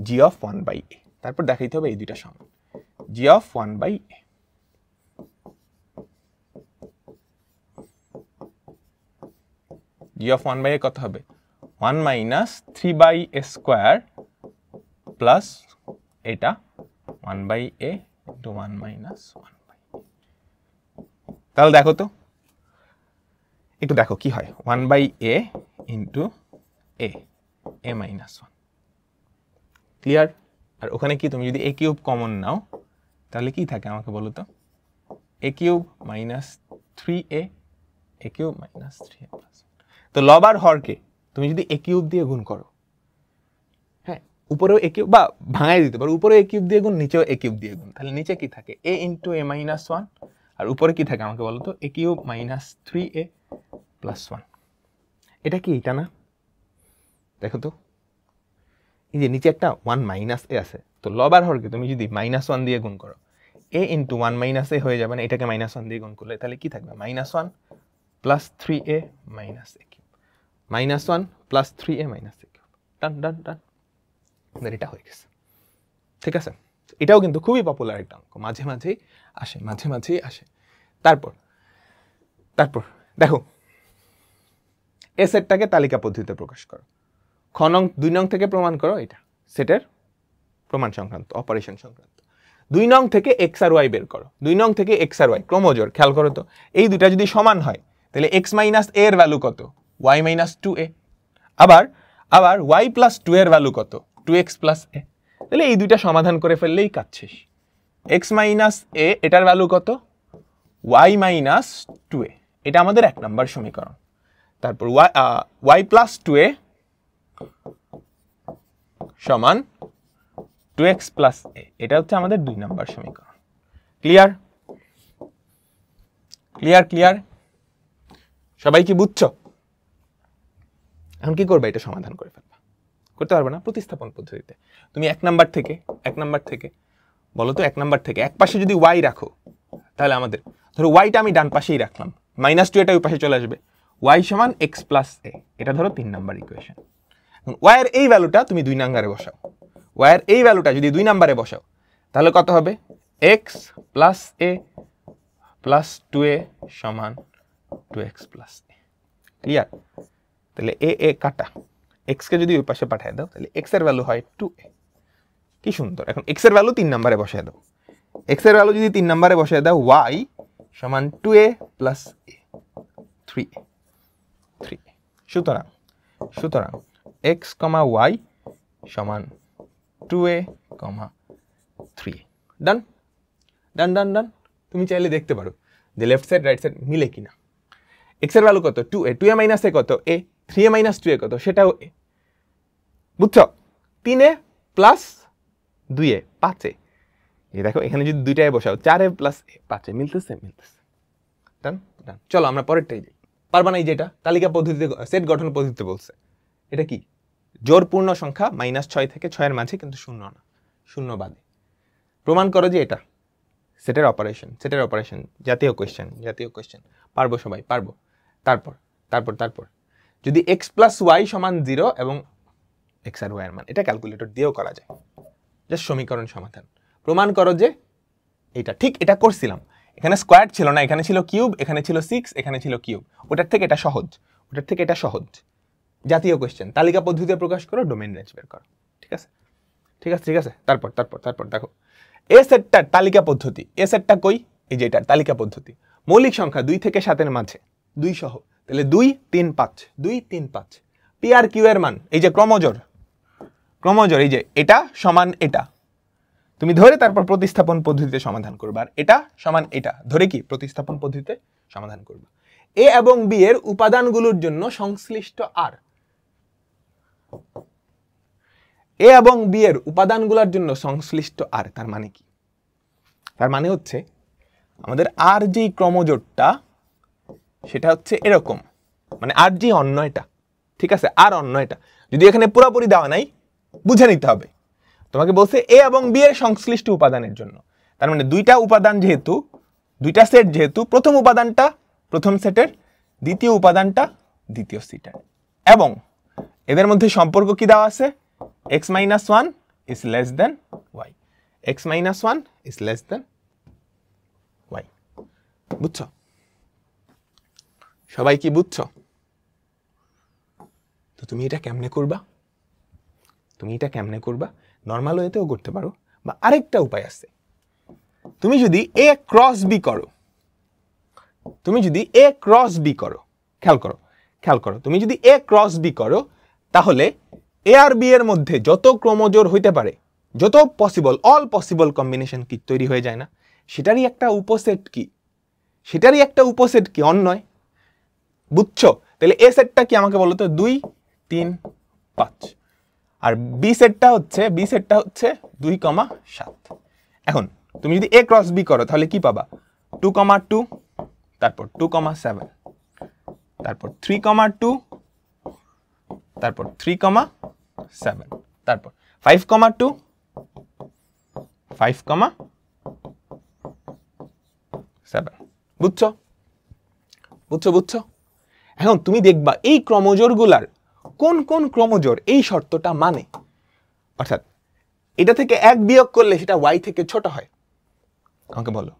জি অফ 1 বাই এ, তারপর দেখাইতে হবে এই দুইটা সমান, G of 1 by A, G of 1 by A কত হবে, 1 minus 3 by A square plus এটা 1 by A into 1 minus 1 by A. তাহলে দেখো তো, একটু দেখো কি হয়, 1 by A into A, A minus 1। Clear? আর ওখানে কি, তুমি যদি এ কিউব কমন নাও তাহলে কি থাকে আমাকে বলো তো, এ কিউব মাইনাস 3a, এ কিউব মাইনাস 3a প্লাস। তো লব আর হরকে তুমি যদি এ কিউব দিয়ে গুণ করো, হ্যাঁ উপরেও এ কিউব, বা ভাঙাই দিতে পারো, উপরেও এ কিউব দিয়ে গুণ, নিচেও এ কিউব দিয়ে গুণ, তাহলে নিচে কি থাকে, এ ইন্টু এ মাইনাস 1, আর উপরে কি থাকে আমাকে বলো তো, এ কিউব মাইনাস 3a প্লাস 1। এটা কি, এটা না? দেখো তো, এই যে নিচে একটা 1 মাইনাস এ আছে, তো লব আর হরকে তুমি যদি মাইনাস 1 দিয়ে গুণ করো, এ ইন্টু 1 মাইনাস এ হয়ে যাবে না, এটাকে মাইনাস 1 দিয়ে গুণ করলে তাহলে কি থাকবে, minus 1 plus 3a minus A cube, minus 1 plus 3a minus A cube. Done done done, এটা হয়ে গেছে, ঠিক আছে। এটাও কিন্তু খুবই পপুলার একটা অঙ্ক, মাঝে মাঝেই আসে, মাঝে মাঝেই আসে। তারপর তারপর দেখো, এ সেটটাকে তালিকা পদ্ধতিতে প্রকাশ করো, খ নং 2 নং থেকে প্রমাণ করো, এটা সেটের প্রমাণ সংক্রান্ত, অপারেশন সংক্রান্ত। 2 নং থেকে এক্স আর ওয়াই বের করো, 2 নং থেকে এক্স আর ওয়াই ক্রমজোর, খেয়াল করো তো, এই দুটা যদি সমান হয় তাহলে এক্স মাইনাস এ এর ভ্যালু কত, ওয়াই মাইনাস 2a, আবার আবার ওয়াই প্লাস 2 এর ভ্যালু কত, 2x প্লাস এ। তাহলে এই দুইটা সমাধান করে ফেললেই কাজ শেষ। এক্স মাইনাস এ এটার ভ্যালু কত, ওয়াই মাইনাস 2a, এটা আমাদের 1 নম্বর সমীকরণ। তারপর ওয়াই প্লাস 2a সমান 2x প্লাস এ, এটা হচ্ছে আমাদের 2 নম্বর সমীকরণ। ক্লিয়ার? ক্লিয়ার? ক্লিয়ার? সবাই কি বুঝছো? এখন কি করবে, এটা সমাধান করে ফেলবা, করতে পারবে না প্রতিস্থাপন পদ্ধতিতে। তুমি 1 নাম্বার থেকে বলো তো, 1 নাম্বার থেকে এক পাশে যদি ওয়াই রাখো, তাহলে আমাদের ধরো ওয়াইটা আমি ডান পাশেই রাখলাম, মাইনাস 2 এটা ওই পাশে চলে আসবে, ওয়াই সমান এক্স প্লাস এ, এটা ধরো 3 নাম্বার ইকুয়েশন। ওয়াইয়ের এই ভ্যালুটা তুমি 2 নম্বরে বসাও, ওয়াইয়ের এই ভ্যালুটা যদি 2 নম্বরে বসাও তাহলে কত হবে, এক্স প্লাস এ প্লাস 2a সমান 2x প্লাস এ। ক্লিয়ার? তাহলে এ এ কাটা, এক্সকে যদি ওই পাশে পাঠিয়ে দাও তাহলে এক্স এর ভ্যালু হয় 2a, কি সুন্দর। এখন এক্স এর ভ্যালু 3 নম্বরে বসায় দাও। এক্স এর ভ্যালু যদি 3 নম্বরে বসায় দাও, y সমান 2a plus a 3a 3a। সুতরাং x, y সমান 2a, 3a। ডান ডান ডান ডান। তুমি চাইলে দেখতে পারো যে লেফট সাইড রাইট সাইড মিলে কিনা। এক্স এর ভ্যালু কত? 2a, 2a মাইনাস a কত? a, 3a মাইনাস 2a কত? সেটাও a। বুঝছো? 3a plus 2a 5a। এই দেখো এখানে যদি দুইটায় বসাও 4a প্লাস a 5a, মিলতেছে? ডান ডান। চলো আমরা পরেরটাই যাই। পারবা না? এই যেটা তালিকা পদ্ধতিতে সেট গঠন পদ্ধতিতে বলছে, এটা কি? জোড় পূর্ণ সংখ্যা -6 থেকে 6 এর মাঝে কিন্তু শূন্য না, শূন্য বাদে। প্রমাণ করো যে এটা সেটের অপারেশন। জাতীয় কোয়েশ্চেন। পারবো সবাই, পারবো। তারপর যদি x প্লাস ওয়াই সমান 0 এবং x আর y এর মান, এটা ক্যালকুলেটর দিয়েও করা যায়, জাস্ট সমীকরণ সমাধান। প্রমাণ করো যে এটা ঠিক। এটা করছিলাম, এখানে স্কোয়ার ছিল না, এখানে ছিল কিউব, এখানে ছিল 6, এখানে ছিল কিউব। ওটার থেকে এটা সহজ। জাতীয় কোয়েশ্চেন, তালিকা পদ্ধতিতে প্রকাশ করো, ডোমেইন রেঞ্জ বের করো। ঠিক আছে। তারপর দেখো এ সেটটার তালিকা পদ্ধতি। এ সেটটা কই? এই যে এটার তালিকা পদ্ধতি। মৌলিক সংখ্যা 2 থেকে 7 এর মাঝে, 2 সহ, তাহলে 2 3 5 পি আর কিউ এর মান, এই যে ক্রমজোড়, এই যে এটা সমান এটা, তুমি ধরে তারপর প্রতিস্থাপন পদ্ধতিতে সমাধান করবে। আর এটা সমান এটা ধরে কি প্রতিস্থাপন পদ্ধতিতে সমাধান করবে। এ এবং বি এর উপাদানগুলোর জন্য সংশ্লিষ্ট আর, এ এবং বি এর উপাদানগুলোর জন্য সংশ্লিষ্ট আর, তার মানে কি? তার মানে হচ্ছে আমাদের আর যেই ক্রমজোড়টা সেটা হচ্ছে এরকম, মানে আর যে অন্যটা, ঠিক আছে, আর অন্যটা যদি এখানে পুরোপুরি দেওয়া নাই, বুঝে নিতে হবে। তোমাকে বলছে এ এবং বি এর সংশ্লিষ্ট উপাদানের জন্য, তার মানে দুইটা উপাদান যেহেতু, দুইটা সেট যেহেতু, প্রথম উপাদানটা প্রথম সেটের, দ্বিতীয় উপাদানটা দ্বিতীয় সেটের, এবং এদের মধ্যে সম্পর্ক কি দেওয়া আছে? x - 1 is less than y, x - 1 is less than y। বুঝছো সবাই? কি বুঝছো? তো তুমি এটা কেমনে করবা? নর্মাল ওয়েতেও করতে পারো, বা আরেকটা উপায় আছে। তুমি যদি a ক্রস b করো, খেয়াল করো, তুমি যদি a ক্রস b করো, তাহলে a আর b এর মধ্যে যত ক্রমজোড় হইতে পারে, যত পসিবল, অল পসিবল কম্বিনেশন কি তৈরি হয়ে যায় না? সেটারই একটা উপসেট কি? অন্যয়। বুঝছো? তাহলে এ সেটটা কি আমাকে বলো তো? 2 3 5। আর বি সেটটা হচ্ছে 2, 7। এখন তুমি যদি a ক্রস b করো, তাহলে কি পাবা? 2, 2, তারপর 2, 7, তারপর 3, 2, তারপর 3, 7, তারপর 5, 2, 5, 7। বুঝছো? এখন তুমি দেখবা এই ক্রমজোড়গুলার কোন ক্রমজোড় এই শর্তটা মানে, অর্থাৎ এটা থেকে 1 বিয়োগ করলে সেটা y থেকে ছোট হয়। আমাকে বলো,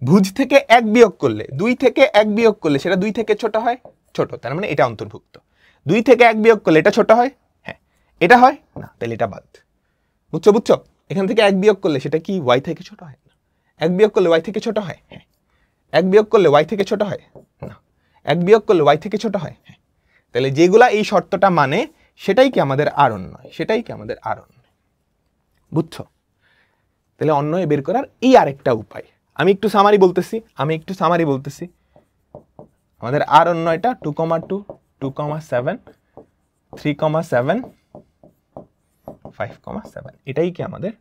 ভুজ থেকে 1 বিয়োগ করলে, 2 থেকে 1 বিয়োগ করলে সেটা 2 থেকে ছোট হয়, ছোট, তার মানে এটা অন্তর্ভুক্ত। 2 থেকে 1 বিয়োগ করলে এটা ছোট হয়, হ্যাঁ। এটা হয় না, তাহলে এটা বাদ। বুঝছো? এখান থেকে 1 বিয়োগ করলে সেটা কি y থেকে ছোট হয় না? 1 বিয়োগ করলে y থেকে ছোট হয়, হ্যাঁ। 1 বিয়োগ করলে y থেকে ছোট হয় না, 1 বিয়োগ করলে y থেকে ছোট হয়, হ্যাঁ। তাহলে যেগুলা এই শর্তটা মানে সেটাই কি আমাদের আর অন্যয়, বুঝছো? তাহলে অন্যয় বের করার এই আরেকটা উপায় আমি একটু সামারি বলতেছি। আমাদের আর অন্যয়টা 2, 2, 2, 7, 3, 7, 5, 7, এটাই কি আমাদের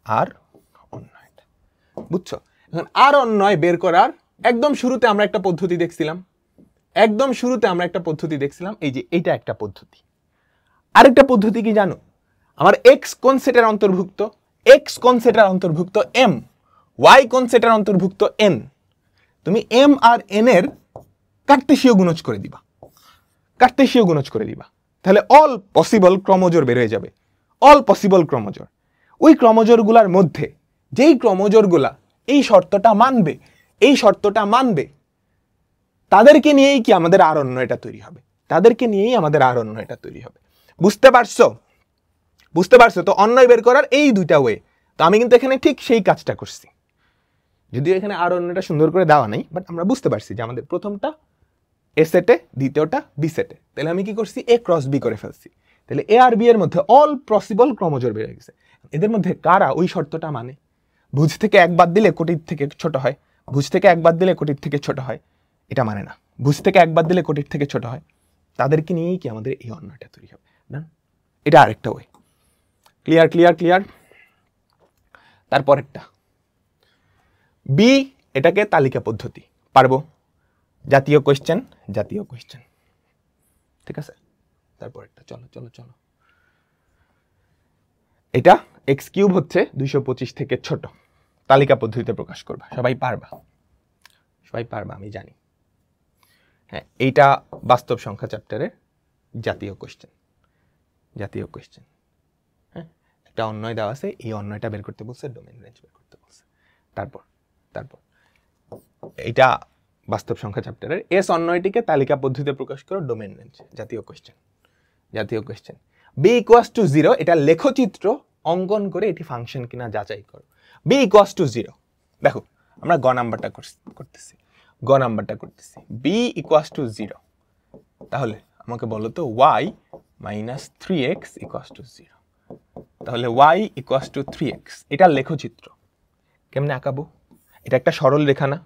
আর অন্যয়টা। বুঝছো? এখন আর অন্যয় বের করার একদম শুরুতে আমরা একটা পদ্ধতি দেখছিলাম, এই যে এইটা একটা পদ্ধতি। আরেকটা পদ্ধতি কি জানো? আমার x কোন সেটের অন্তর্ভুক্ত? x কোন সেটের অন্তর্ভুক্ত? m। y কোন সেটের অন্তর্ভুক্ত? n। তুমি m আর n এর কার্তেশীয় গুণজ করে দিবা, তাহলে অল পসিবল ক্রমজোড় বের হয়ে যাবে। অল পসিবল ক্রমজোড়, ওই ক্রমজোড়গুলোর মধ্যে যেই ক্রমজোড়গুলা এই শর্তটা মানবে, তাদেরকে নিয়েই কি আমাদের আর অন্যয়টা তৈরি হবে, বুঝতে পারছো? বুঝতে পারছো তো? অন্যয় বের করার এই দুইটা ওয়ে। তো আমি কিন্তু এখানে ঠিক সেই কাজটা করছি, যদিও এখানে আর অন্যটা সুন্দর করে দেওয়া নাই, বাট আমরা বুঝতে পারছি যে আমাদের প্রথমটা এ সেটে, দ্বিতীয়টা বি সেটে। তাহলে আমি কি করছি, এ ক্রস বি করে ফেলছি। তাহলে এ আর বি এর মধ্যে অল পসিবল ক্রমজোড় বেড়ে গেছে। এদের মধ্যে কারা ওই শর্তটা মানে? ভুজ থেকে এক বাদ দিলে কোটির থেকে ছোট হয়, ভুজ থেকে এক বাদ দিলে কোটির থেকে ছোট হয়, এটা মানে না। ভুজ থেকে এক বাদ দিলে কোটির থেকে ছোট হয়, তাদেরকে নিয়েই কি আমাদের এই অন্যটা তৈরি হবে না? এটা আরেকটা ওয়ে। Clear clear clear. তারপরেরটা বি, এটাকে তালিকা পদ্ধতি, পারবো। জাতীয় কোয়েশ্চেন, জাতীয় কোয়েশ্চেন, ঠিক আছে। তারপরেরটা চলো চলো চলো, এটা এক্স কিউব হচ্ছে 225 থেকে ছোট, তালিকা পদ্ধতিতে প্রকাশ করবা। সবাই পারবা, সবাই পারবা আমি জানি। হ্যাঁ, এইটা বাস্তব সংখ্যা চ্যাপ্টারের জাতীয় কোয়েশ্চেন, জাতীয় কোয়েশ্চেন। হ্যাঁ, একটা অন্যয় দেওয়া আছে, এই অন্যয়টা বের করতে বলছে, ডোমেন রেঞ্জ বের করতে বলছে। তারপর তারপর এটা বাস্তব সংখ্যা চ্যাপ্টারের এস অন্যয়টিকে তালিকা পদ্ধতিতে প্রকাশ করো, ডোমেন রেঞ্জ, জাতীয় কোয়েশ্চেন, জাতীয় কোয়েশ্চেন। বি ইকুয়ালস টু 0, এটা লেখচিত্র অঙ্কন করে এটি ফাংশন কিনা যাচাই করো। বি ইকুয়ালস টু 0, দেখো আমরা গ নাম্বারটা করতেছি, গ নাম্বারটা করতেছি। বি ইকুয়ালস টু 0, তাহলে আমাকে বলো তো y minus 3x equals to 0। তাহলে y ইকুয়ালস টু 3x, এটা লেখচিত্র কেমনে আঁকাবো? এটা একটা সরল রেখা না,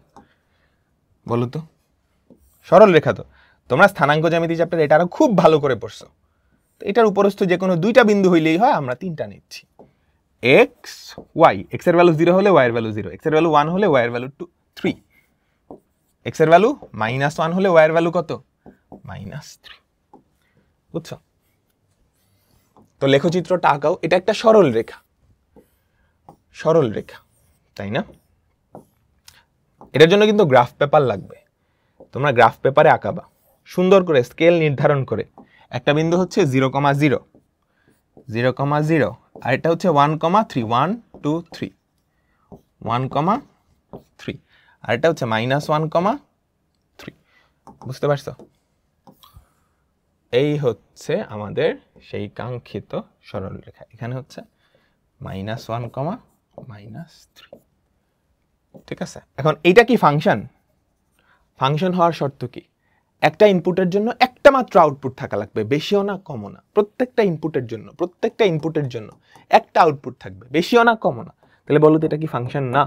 বলো তো? সরল রেখা তো তোমরা স্থানাঙ্ক জ্যামিতি চ্যাপ্টার এটা আরো খুব ভালো করে পড়ছো। তো এটার উপরস্থ যে কোনো দুইটা বিন্দু হইলেই হয়, আমরা তিনটা নিচ্ছি। এক্স ওয়াই, এক্স এর ভ্যালু 0 হলে ওয়াই এর ভ্যালু 0, এক্স এর ভ্যালু 1 হলে ওয়াই এর ভ্যালু 3, এক্স এর ভ্যালু -1 হলে ওয়াই এর ভ্যালু কত? -3, বুঝছো? তো লেখচিত্রটা আঁকাও, এটা একটা সরল রেখা, সরল রেখা, তাই না? এটার জন্য কিন্তু গ্রাফ পেপার লাগবে, তোমরা গ্রাফ পেপারে আঁকাবা সুন্দর করে, স্কেল নির্ধারণ করে। একটা বিন্দু হচ্ছে 0,0, 0,0, আর এটা হচ্ছে 1,3, 1 2 3, 1,3, আর এটা হচ্ছে -1,3, বুঝতে পারছো? এই হচ্ছে আমাদের সেই কাঙ্ক্ষিত সরল রেখা। এখানে হচ্ছে -1,3, ঠিক আছে। এখন এইটা কি ফাংশন? ফাংশন হওয়ার শর্ত কি? একটা ইনপুটের জন্য একটা মাত্র আউটপুট থাকা লাগবে, বেশিও না কমও না। প্রত্যেকটা ইনপুটের জন্য, প্রত্যেকটা ইনপুটের জন্য একটা আউটপুট থাকবে, বেশিও না কমও না। তাহলে বলো তো এটা কি ফাংশন না?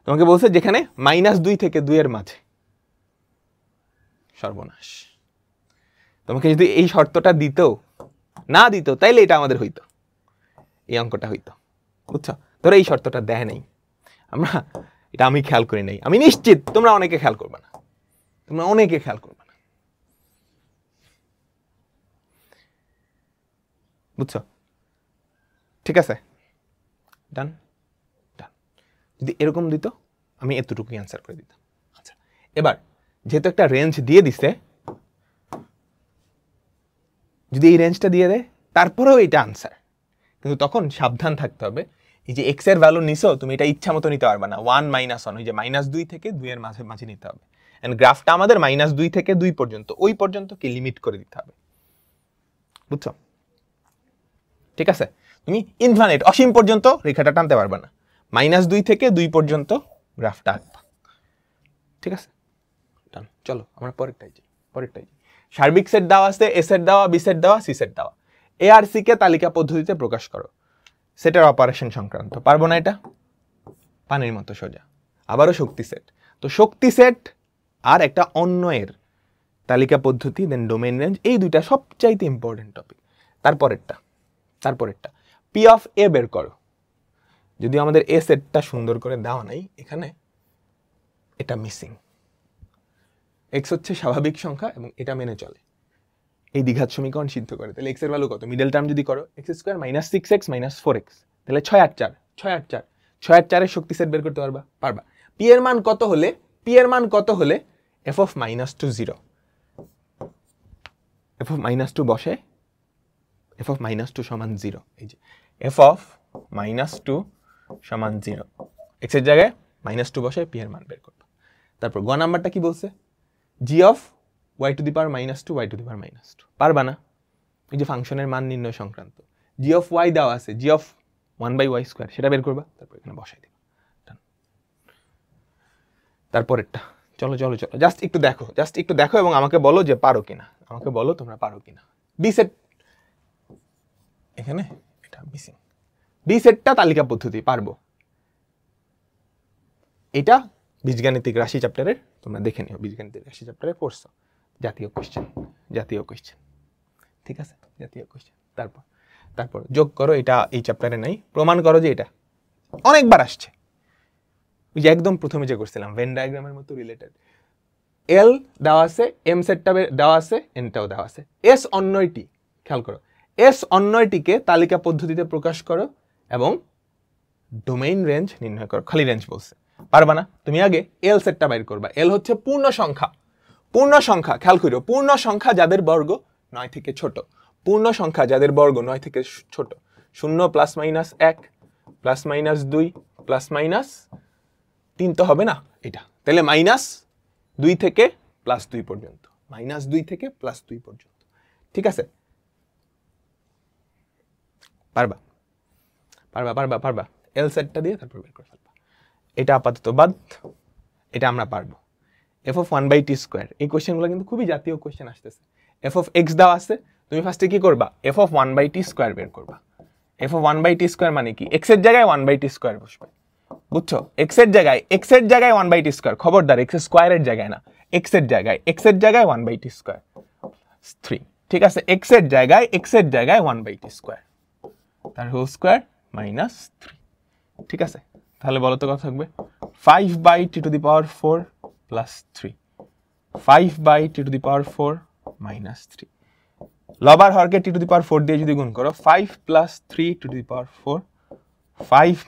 তোমাকে বলছে যেখানে -2 থেকে 2 এর মাঝে, সর্বনাশ। তোমাকে যদি এই শর্তটা দিত, না দিত, তাইলে এটা আমাদের হইতো, এই অঙ্কটা হইতো, বুঝছো? ধরো এই শর্তটা দেয় নাই, আমরা এটা আমি খেয়াল করি নাই, আমি নিশ্চিত তোমরা অনেকে খেয়াল করবে না, তোমরা অনেকে খেয়াল করবে না, বুঝছো? ঠিক আছে, ডান ডান। যদি এরকম দিত আমি এতটুকুই অ্যান্সার করে দিতাম। আচ্ছা, এবার যেহেতু একটা রেঞ্জ দিয়ে দিছে, যদি এই রেঞ্জটা দিয়ে দেয় তারপরেও এটা আনসার, কিন্তু তখন সাবধান থাকতে হবে। এই যে এক্স এর ভ্যালু নিছো, তুমি এটা ইচ্ছা মতো নিতে পারবে না। 1 -1, ওই যে -2 থেকে 2 এর মাঝে নিতে হবে। এন্ড গ্রাফটা আমাদের -2 থেকে 2 পর্যন্ত, ওই পর্যন্ত কি লিমিট করে দিতে হবে, বুঝছো? ঠিক আছে, তুমি ইনফিনিট অসীম পর্যন্ত রেখাটা টানতে পারবে না, -2 থেকে 2 পর্যন্ত গ্রাফটা আঁকবা, ঠিক আছে? ডান, চলো আমরা পরেরটাই যাই, পরেরটাই যাই। সার্বিক সেট দেওয়া আছে, এ সেট দেওয়া, বি সেট দেওয়া, সি সেট দেওয়া। এ আর সি কে তালিকা পদ্ধতিতে প্রকাশ করো, সেটের অপারেশন সংক্রান্ত। পারবো না এটা? পানির মতো সোজা। আবারও শক্তি সেট, তো শক্তি সেট আর একটা অন্যয়ের তালিকা পদ্ধতি, দেন ডোমেইন রেঞ্জ, এই দুইটা সবচাইতে ইম্পর্টেন্ট টপিক। তারপরেরটা পি অফ এ বের করো। যদি আমাদের এ সেটটা সুন্দর করে দেওয়া নাই, এখানে এটা মিসিং। এক্স হচ্ছে স্বাভাবিক সংখ্যা এবং এটা মেনে চলে, এই দ্বিঘাত সমীকরণ সিদ্ধ করে। তাহলে এক্স এর ভ্যালু কত? মিডল টার্ম যদি করো, এক্স স্কোয়ার -6x -4x, তাহলে 6 8 4, 6 8 4, 6 8 4 এর শক্তি সেট বের করতে পারবা? পারবা। পি এর মান কত হলে, পি এর মান কত হলে f of -2 0, f of -2 বসে, f of -2 সমান 0, এই যে f of -2 সমান 0, x এর জায়গায় -2 বসে পি এর মান বের করবা। তারপর গ নাম্বারটা কি বলছে? g of y to the power -2 y to the power -2, পারবা না? এই যে ফাংশনের মান নির্ণয় সংক্রান্ত, জি অফ ওয়াই দেওয়া আছে, জি অফ 1/y², সেটা বের করবা, তারপর এখানে বসাই দিবা। তারপরেরটা, চলো চলো চলো, জাস্ট একটু দেখো এবং আমাকে বলো যে পারো কিনা, আমাকে বলো তোমরা পারো কিনা। বি সেট, এখানে এটা মিসিং, বি সেটটা তালিকা পদ্ধতি পারবো, এটা বীজগাণিতিক রাশি চ্যাপ্টারের, তোমরা দেখে নিও, বীজগাণিতিক রাশি চ্যাপ্টারে পড়ছো, জাতীয় কোশ্চেন, ঠিক আছে, জাতীয় কোশ্চেন। তারপর যোগ করো, এটা এই চ্যাপ্টারে নাই, প্রমাণ করো যে এটা অনেকবার আসছে, ওই যে একদম প্রথমে যে করছিলাম ভেন ডায়াগ্রামের মতো রিলেটেড। এল দেওয়া আছে, এম সেটটা দেওয়া আছে, এনটাও দেওয়া আছে, এস অন্যটি, খেয়াল করো, এস অন্যটিকে তালিকা পদ্ধতিতে প্রকাশ করো এবং ডোমেইন রেঞ্জ নির্ণয় করো। খালি রেঞ্জ বলছে, পারবা না, তুমি আগে এল সেটটা বাইর করবা। এল হচ্ছে পূর্ণ সংখ্যা, খেয়াল করো, পূর্ণ সংখ্যা যাদের বর্গ 9 থেকে ছোট, পূর্ণ সংখ্যা যাদের বর্গ 9 থেকে ছোট, 0 ± 1 ±2 ±3 তো হবে না এটা, তাহলে -2 থেকে +2 পর্যন্ত, -2 থেকে +2 পর্যন্ত, ঠিক আছে, পারবা এল সেটটা দিয়ে তারপর বের করে ফেলবা। এটা আপাতত বাদ, এটা আমরা পারবো। f(1/t²), এই কোশ্চেনগুলো কিন্তু খুবই জাতীয় কোশ্চেন আসতেছে। f(x) দেওয়া আছে, তুমি ফার্স্টে কি করবা, f(1/t²) বের করবা। f(1/t²) মানে কি, x এর জায়গায় 1/t² বসবে, বুঝছো, x এর জায়গায় 1/t², খবরদার x স্কয়ারের জায়গায় না, x এর জায়গায় 1/t², 3, ঠিক আছে, x এর জায়গায় 1/t², তার হোল স্কয়ার -3, ঠিক আছে। তাহলে বলো তো কত থাকবে, 5/t⁴ + 3, 5/t⁴ -3, লবার হরকে t⁴ দিয়ে যদি গুণ করো, 5 + 3⁴, 5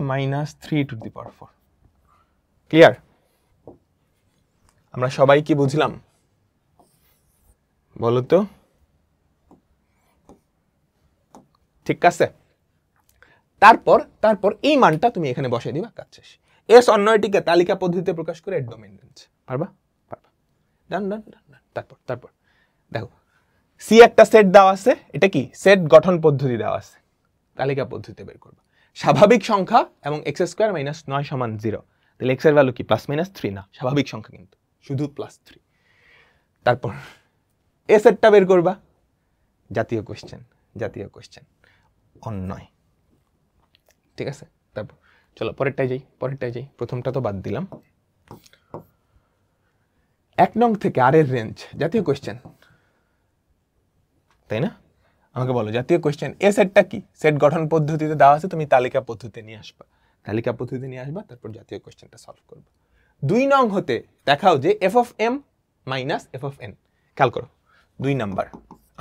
- 3⁴, ক্লিয়ার? আমরা সবাই কি বুঝলাম বলো তো, ঠিক আছে। তারপর এই মানটা তুমি এখানে বসাই দিবা, কাজ শেষ। এস অন্যটিকে তালিকা পদ্ধতিতে প্রকাশ করে এর ডোমেইন রেঞ্জ, পারবা? ডান। তারপর দেখো, সি একটা সেট দেওয়া আছে, এটা কি সেট গঠন পদ্ধতি দেওয়া আছে, তালিকা পদ্ধতিতে বের করবা। স্বাভাবিক সংখ্যা এবং x² - 9 = 0, তাহলে x এর ভ্যালু কি +-3 না, স্বাভাবিক সংখ্যা কিন্তু শুধু +3। তারপর এ সেটটা বের করবা, জাতীয় কোশ্চেন অন্যয়, ঠিক আছে। তারপর চলো পরেরটাই যাই, প্রথমটা তো বাদ দিলাম। 1 নং থেকে আর এর রেঞ্জ, জাতীয় কোশ্চেন, তাই না? আমাকে বলো জাতীয় কোশ্চেন, এ সেটটা কি, সেট গঠন পদ্ধতিতে দেওয়া আছে, তুমি তালিকা পদ্ধতিতে নিয়ে আসবা, তারপর জাতীয় কোশ্চেনটা সলভ করবা। 2 নং হতে দেখাও যে f(m - f(n), খেয়াল করো 2 নাম্বার,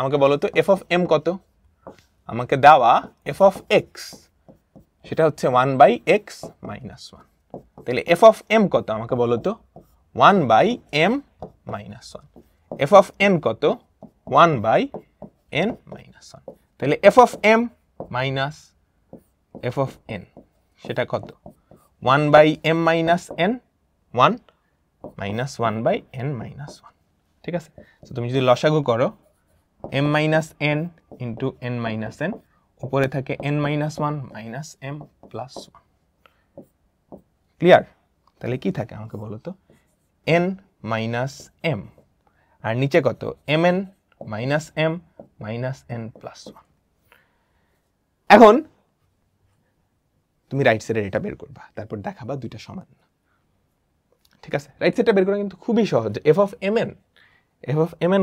আমাকে বলো তো f(m) কত, আমাকে দেওয়া f(x), সেটা হচ্ছে 1/x - 1, তাহলে f(m) কত আমাকে বলো তো, 1/m - 1, f(n) কত, 1/n - 1, তাহলে f(m - f(n) সেটা কত, 1/m - n, 1 - 1/n - 1, ঠিক আছে। তো তুমি যদি লসাগু করো, m - n × n - n, উপরে থাকে n - 1 - m + 1, ক্লিয়ার? তাহলে কি থাকে আমাকে বলো তো, n - m, আর নিচে কত, mn - m - n + 1। এখন তুমি রাইট সাইডের এটা বের করবা, তারপর দেখাবা দুইটা সমান, ঠিক আছে। রাইট সাইডটা বের করা কিন্তু খুবই সহজ। f(mn)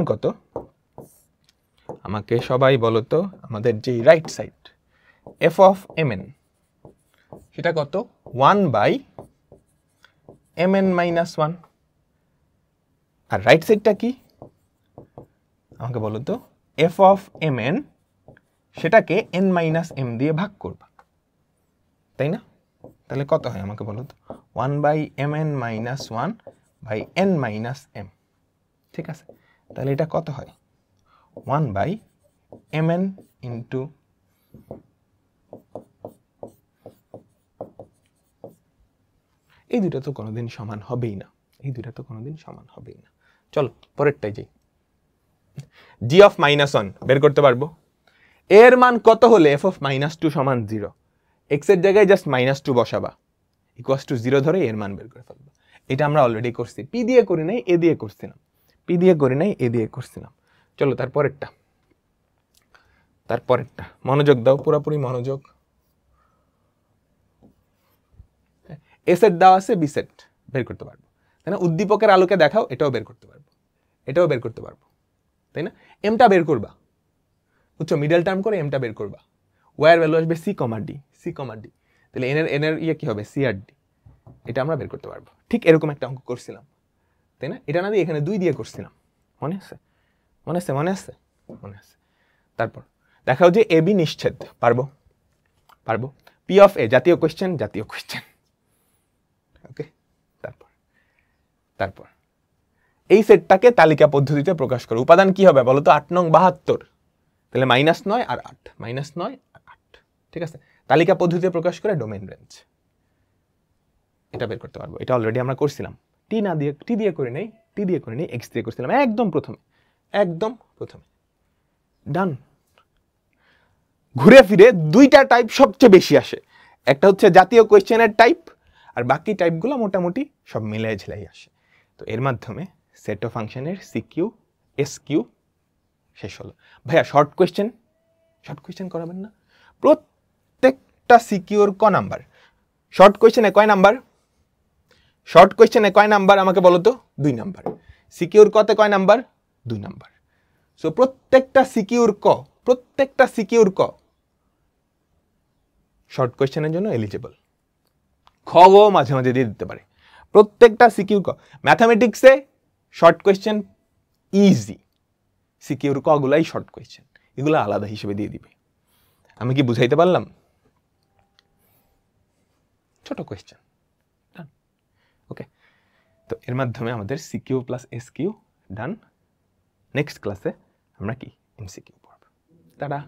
কত, আমাকে সবাই বলো তো, আমাদের যে রাইট সাইড f(mn) সেটা কত, 1/mn - 1, আর রাইট সাইডটা কি আমাকে বলো তো, f(mn) সেটাকে n - m দিয়ে ভাগ করবা, তাই না? তাহলে কত হয় আমাকে বলো তো, 1/mn - 1/n - m, ঠিক আছে। তাহলে এটা কত হয়, 1/mn × এই দুটো তো কোনোদিন সমান হবেই না, চলো পরেরটাই যাই। g(-1) বের করতে পারবো, এর মান কত হলে f of -2 সমান 0, x এর জায়গায় জাস্ট -2 বসাবা, ইকুয়ালস টু 0 ধরে এর মান বের করে ফেলবা। এটা আমরা অলরেডি করছি, পি দিয়ে করি নাই, এ দিয়ে করছিলাম, পি দিয়ে করি নাই, এ দিয়ে করছিলাম। চলো তারপরেরটা, মনোযোগ দাও, পুরোপুরি মনোযোগ। এ সেট দেওয়া আছে, বি সেট বের করতে পারবো, তাই না? উদ্দীপকের আলোকে দেখাও, এটাও বের করতে পারবো, এটাও বের করতে পারবো, তাই না? এমটা বের করবা, বুঝছো? মিডল টার্ম করে এমটা বের করবা, ওয়ার ভ্যালু আসবে c comma D, c comma D, তাহলে এনের ইয়ে কি হবে, সি আর ডি, এটা আমরা বের করতে পারবো। ঠিক এরকম একটা অঙ্ক করছিলাম, তাই না? এটা না দিয়ে এখানে 2 দিয়ে করছিলাম, মনে আছে? মনে আছে? মনে আছে? মনে আছে। তারপর দেখাও যে এ বি নিশ্ছেদ, পারবো, পারবো। পি অফ এ জাতীয় কোশ্চেন, জাতীয় কোশ্চেন, ওকে। তারপর এই সেটটাকে তালিকা পদ্ধতিতে প্রকাশ করো। উপাদান কি হবে বলো তো? 8 নং 72, তাহলে -9 আর 8, -9 আর 8, ঠিক আছে? তালিকা পদ্ধতিতে প্রকাশ করে ডোমেইন রেঞ্জ, এটা বের করতে পারবো। এটা অলরেডি আমরা করছিলাম, টি না দিয়ে, টি দিয়ে করে নেই, টি দিয়ে করে নেই, এক্স দিয়ে করছিলাম একদম প্রথমে, একদম প্রথমে। ডান। ঘুরে ফিরে দুইটা টাইপ সবচেয়ে বেশি আসে, একটা হচ্ছে জাতীয় কোয়েশ্চেনের টাইপ, আর বাকি টাইপগুলো মোটামুটি সব মিলাই ঝিলাই আসে। তো এর মাধ্যমে সেট অফ ফাংশনের সিকিউ, এসকিউ শেষ হলো। ভাইয়া শর্ট কোয়েশ্চেন করাবেন না? প্রত্যেকটা সিকিউর ক নাম্বার? শর্ট কোয়েশ্চেনে কয় নাম্বার? শর্ট কোয়েশ্চেনে কয় নাম্বার আমাকে বলো তো? 2 নাম্বার। সিকিউর কতে কয় নাম্বার? 2 নাম্বার। সো প্রত্যেকটা সিকিউর ক শর্ট কোয়েশ্চেনের জন্য এলিজিবল। খ গ মাঝে মাঝে দিয়ে দিতে পারে। প্রত্যেকটা সিকিউর ক, ম্যাথামেটিক্সে শর্ট কোয়েশ্চেন ইজি, সিকিউর ক গুলাই শর্ট কোয়েশ্চেন, এগুলো আলাদা হিসেবে দিয়ে দিবে। আমি কি বুঝাইতে পারলাম? ছোট কোয়েশ্চেন, ওকে। তো এর মাধ্যমে আমাদের সিকিউ প্লাস এসকিউ ডান। নেক্সট ক্লাসে আমরা কি এমসিকিউ পড়ব। টাটা।